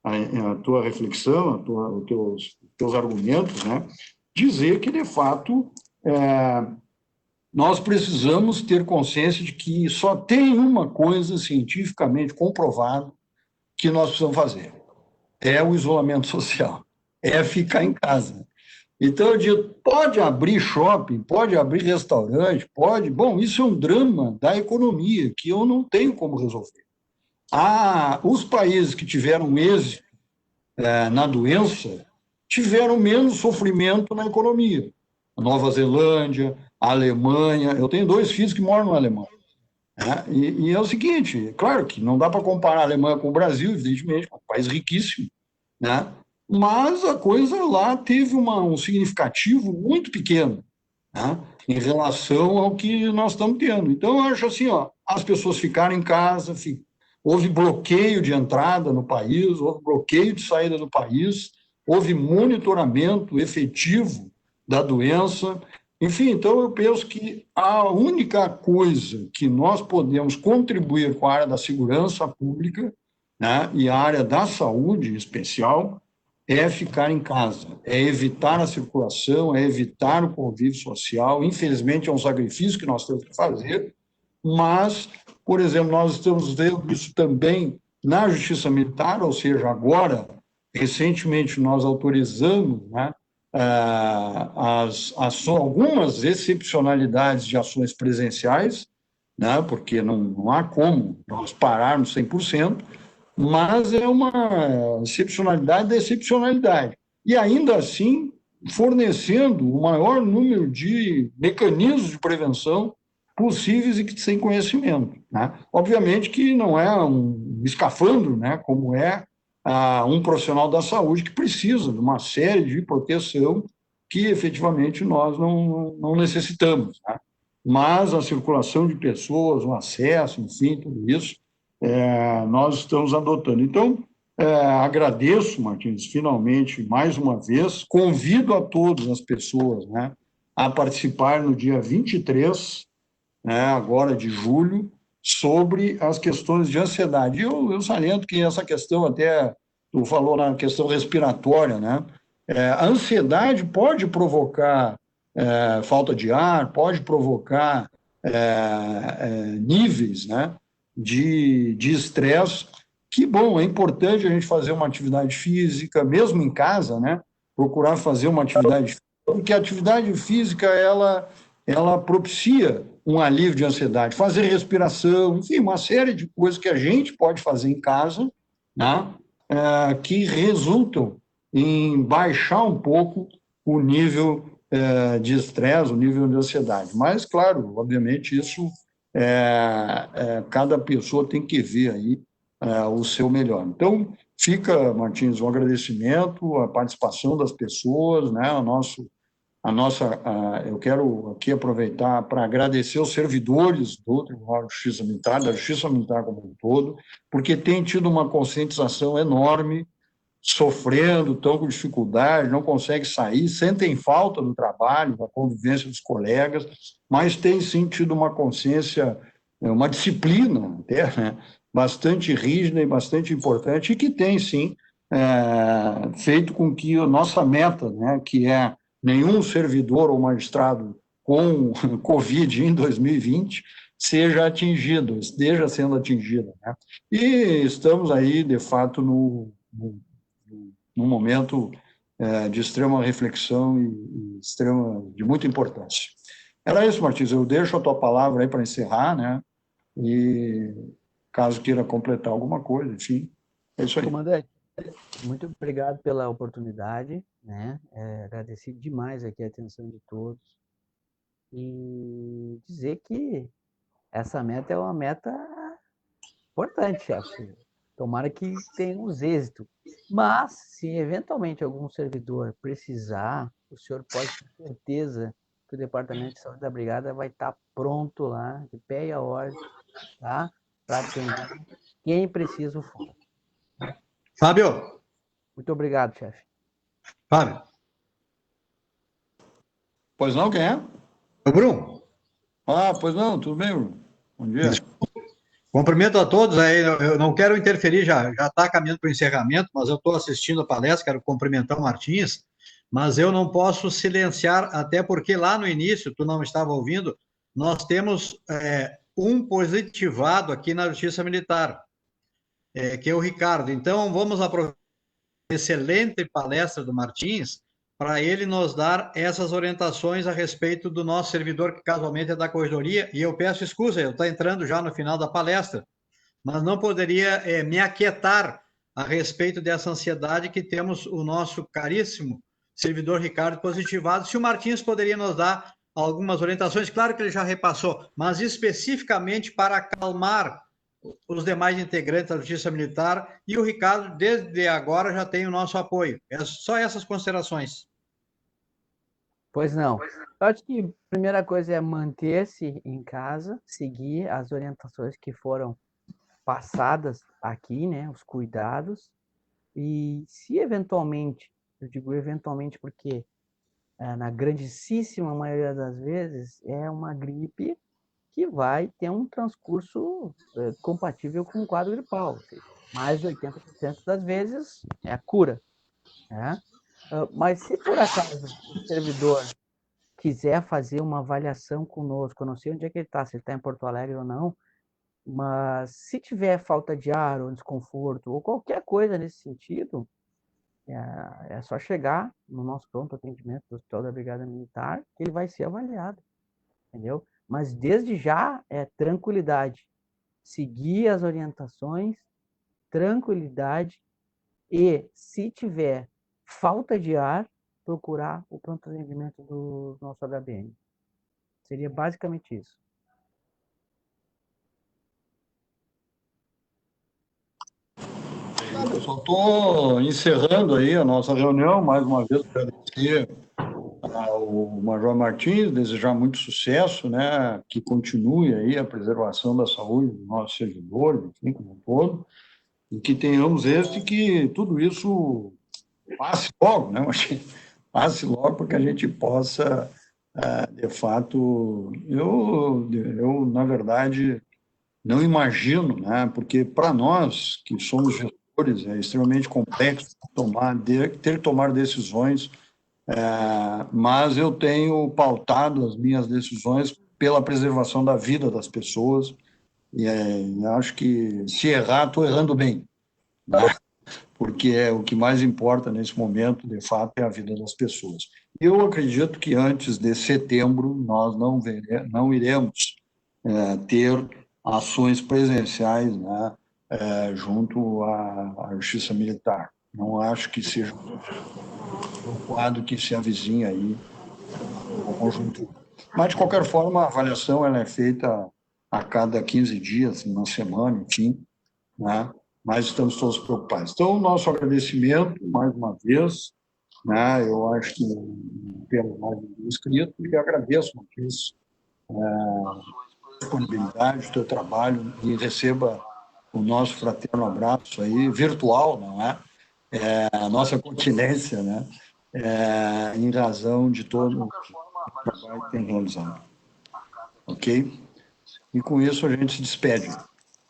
a tua reflexão, os teus argumentos, né? Dizer que, de fato, nós precisamos ter consciência de que só tem uma coisa cientificamente comprovada que nós precisamos fazer: é o isolamento social, é ficar em casa. Então, eu digo, pode abrir shopping, pode abrir restaurante, pode... Bom, isso é um drama da economia que eu não tenho como resolver. Os países que tiveram êxito na doença tiveram menos sofrimento na economia. A Nova Zelândia, a Alemanha... Eu tenho 2 filhos que moram na Alemanha. Né? E é o seguinte, claro que não dá para comparar a Alemanha com o Brasil, evidentemente, é um país riquíssimo, né? Mas a coisa lá teve um significativo muito pequeno, né, em relação ao que nós estamos tendo. Então, eu acho assim, as pessoas ficaram em casa, houve bloqueio de entrada no país, houve bloqueio de saída do país, houve monitoramento efetivo da doença. Enfim, então eu penso que a única coisa que nós podemos contribuir com a área da segurança pública, né, e a área da saúde em especial, é ficar em casa, é evitar a circulação, é evitar o convívio social. Infelizmente, é um sacrifício que nós temos que fazer, mas, por exemplo, nós estamos vendo isso também na Justiça Militar, ou seja, agora, recentemente, nós autorizamos, né, algumas excepcionalidades de ações presenciais, né, porque não há como nós pararmos 100%, mas é uma excepcionalidade da excepcionalidade. E, ainda assim, fornecendo o maior número de mecanismos de prevenção possíveis e que sem conhecimento. Né? Obviamente que não é um escafandro, né, como é um profissional da saúde que precisa de uma série de proteção que, efetivamente, nós não necessitamos. Né? Mas a circulação de pessoas, o acesso, enfim, tudo isso, nós estamos adotando. Então, agradeço, Martins, finalmente, mais uma vez, convido a todas as pessoas, né, a participar no dia 23, né, agora de julho, sobre as questões de ansiedade. Eu saliento que essa questão, até tu falou na questão respiratória, né, a ansiedade pode provocar falta de ar, pode provocar níveis, né, de estresse, que, bom, é importante a gente fazer uma atividade física, mesmo em casa, né? Procurar fazer uma atividade física, porque a atividade física, ela propicia um alívio de ansiedade, fazer respiração, enfim, uma série de coisas que a gente pode fazer em casa, né? Que resultam em baixar um pouco o nível de estresse, o nível de ansiedade. Mas, claro, obviamente, isso cada pessoa tem que ver aí o seu melhor. Então, fica, Martins, um agradecimento à participação das pessoas, né, eu quero aqui aproveitar para agradecer os servidores do Tribunal de Justiça Militar, da Justiça Militar como um todo, porque tem tido uma conscientização enorme, sofrendo, estão com dificuldade, não conseguem sair, sentem falta do trabalho, da convivência dos colegas, mas têm sim tido uma consciência, uma disciplina até, né, bastante rígida e bastante importante, e que tem sim feito com que a nossa meta, né, que é nenhum servidor ou magistrado com Covid em 2020 seja atingido, esteja sendo atingido, né? E estamos aí, de fato, num momento de extrema reflexão e de muita importância. Era isso, Martins, eu deixo a tua palavra aí para encerrar, né? E caso queira completar alguma coisa, enfim, é isso aí. Comandante, muito obrigado pela oportunidade, né? Agradeci demais aqui a atenção de todos e dizer que essa meta é uma meta importante, chefe. Tomara que tenhamos êxito. Mas, se eventualmente algum servidor precisar, o senhor pode ter certeza que o Departamento de Saúde da Brigada vai estar pronto lá, de pé e a ordem, tá? Para atender quem precisa for. Fábio. Muito obrigado, chefe. Fábio. Pois não, quem é? O Bruno. Pois não, tudo bem, Bruno? Bom dia. Cumprimento a todos, aí eu não quero interferir, já está caminhando para o encerramento, mas eu estou assistindo a palestra, quero cumprimentar o Martins, mas eu não posso silenciar, até porque lá no início, tu não estava ouvindo, nós temos um positivado aqui na Justiça Militar, que é o Ricardo. Então, vamos aproveitar a excelente palestra do Martins para ele nos dar essas orientações a respeito do nosso servidor, que casualmente é da Corredoria, e eu peço excusa, eu estou entrando já no final da palestra, mas não poderia me aquietar a respeito dessa ansiedade que temos o nosso caríssimo servidor Ricardo positivado. Se o Martins poderia nos dar algumas orientações, claro que ele já repassou, mas especificamente para acalmar os demais integrantes da Justiça Militar, e o Ricardo, desde agora, já tem o nosso apoio. É só essas considerações. Pois não. Eu acho que a primeira coisa é manter-se em casa, seguir as orientações que foram passadas aqui, né, os cuidados, e se eventualmente, eu digo eventualmente porque na grandíssima maioria das vezes é uma gripe que vai ter um transcurso compatível com o quadro gripal, ou seja, mais de 80% das vezes é a cura, né? Mas se por acaso o servidor quiser fazer uma avaliação conosco, eu não sei onde é que ele está, se ele está em Porto Alegre ou não, mas se tiver falta de ar ou desconforto ou qualquer coisa nesse sentido, é só chegar no nosso pronto atendimento do Hospital da Brigada Militar que ele vai ser avaliado, entendeu? Mas desde já é tranquilidade, seguir as orientações, tranquilidade, e se tiver falta de ar, procurar o pronto atendimento do nosso HBM. Seria basicamente isso. Eu só estou encerrando aí a nossa reunião, mais uma vez agradecer ao Major Martins, desejar muito sucesso, né, que continue aí a preservação da saúde dos nossos servidores, enfim, como um todo, e que tenhamos êxito e que tudo isso passe logo, né, passe logo para que a gente possa, de fato, eu na verdade, não imagino, né, porque para nós que somos gestores é extremamente complexo ter que tomar decisões, mas eu tenho pautado as minhas decisões pela preservação da vida das pessoas e acho que se errar, estou errando bem, né? Porque o que mais importa nesse momento, de fato, é a vida das pessoas. Eu acredito que antes de setembro nós não iremos ter ações presenciais, né, junto à Justiça Militar. Não acho que seja o quadro que se avizinha aí no conjunto. Mas, de qualquer forma, a avaliação ela é feita a cada 15 dias, uma semana, enfim, né? Mas estamos todos preocupados. Então, nosso agradecimento, mais uma vez, né? Eu acho que pelo mais inscrito, e agradeço a disponibilidade, o teu trabalho, e receba o nosso fraterno abraço aí, virtual, não é? A nossa continência, né? Em razão de todo o trabalho que tem realizado. Ok? E com isso a gente se despede.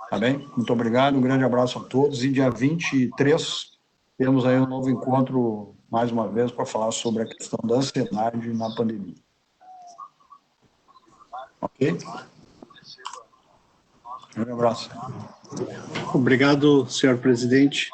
Tá bem? Muito obrigado, um grande abraço a todos. E dia 23 temos aí um novo encontro, mais uma vez, para falar sobre a questão da ansiedade na pandemia. Ok? Um grande abraço. Obrigado, senhor presidente.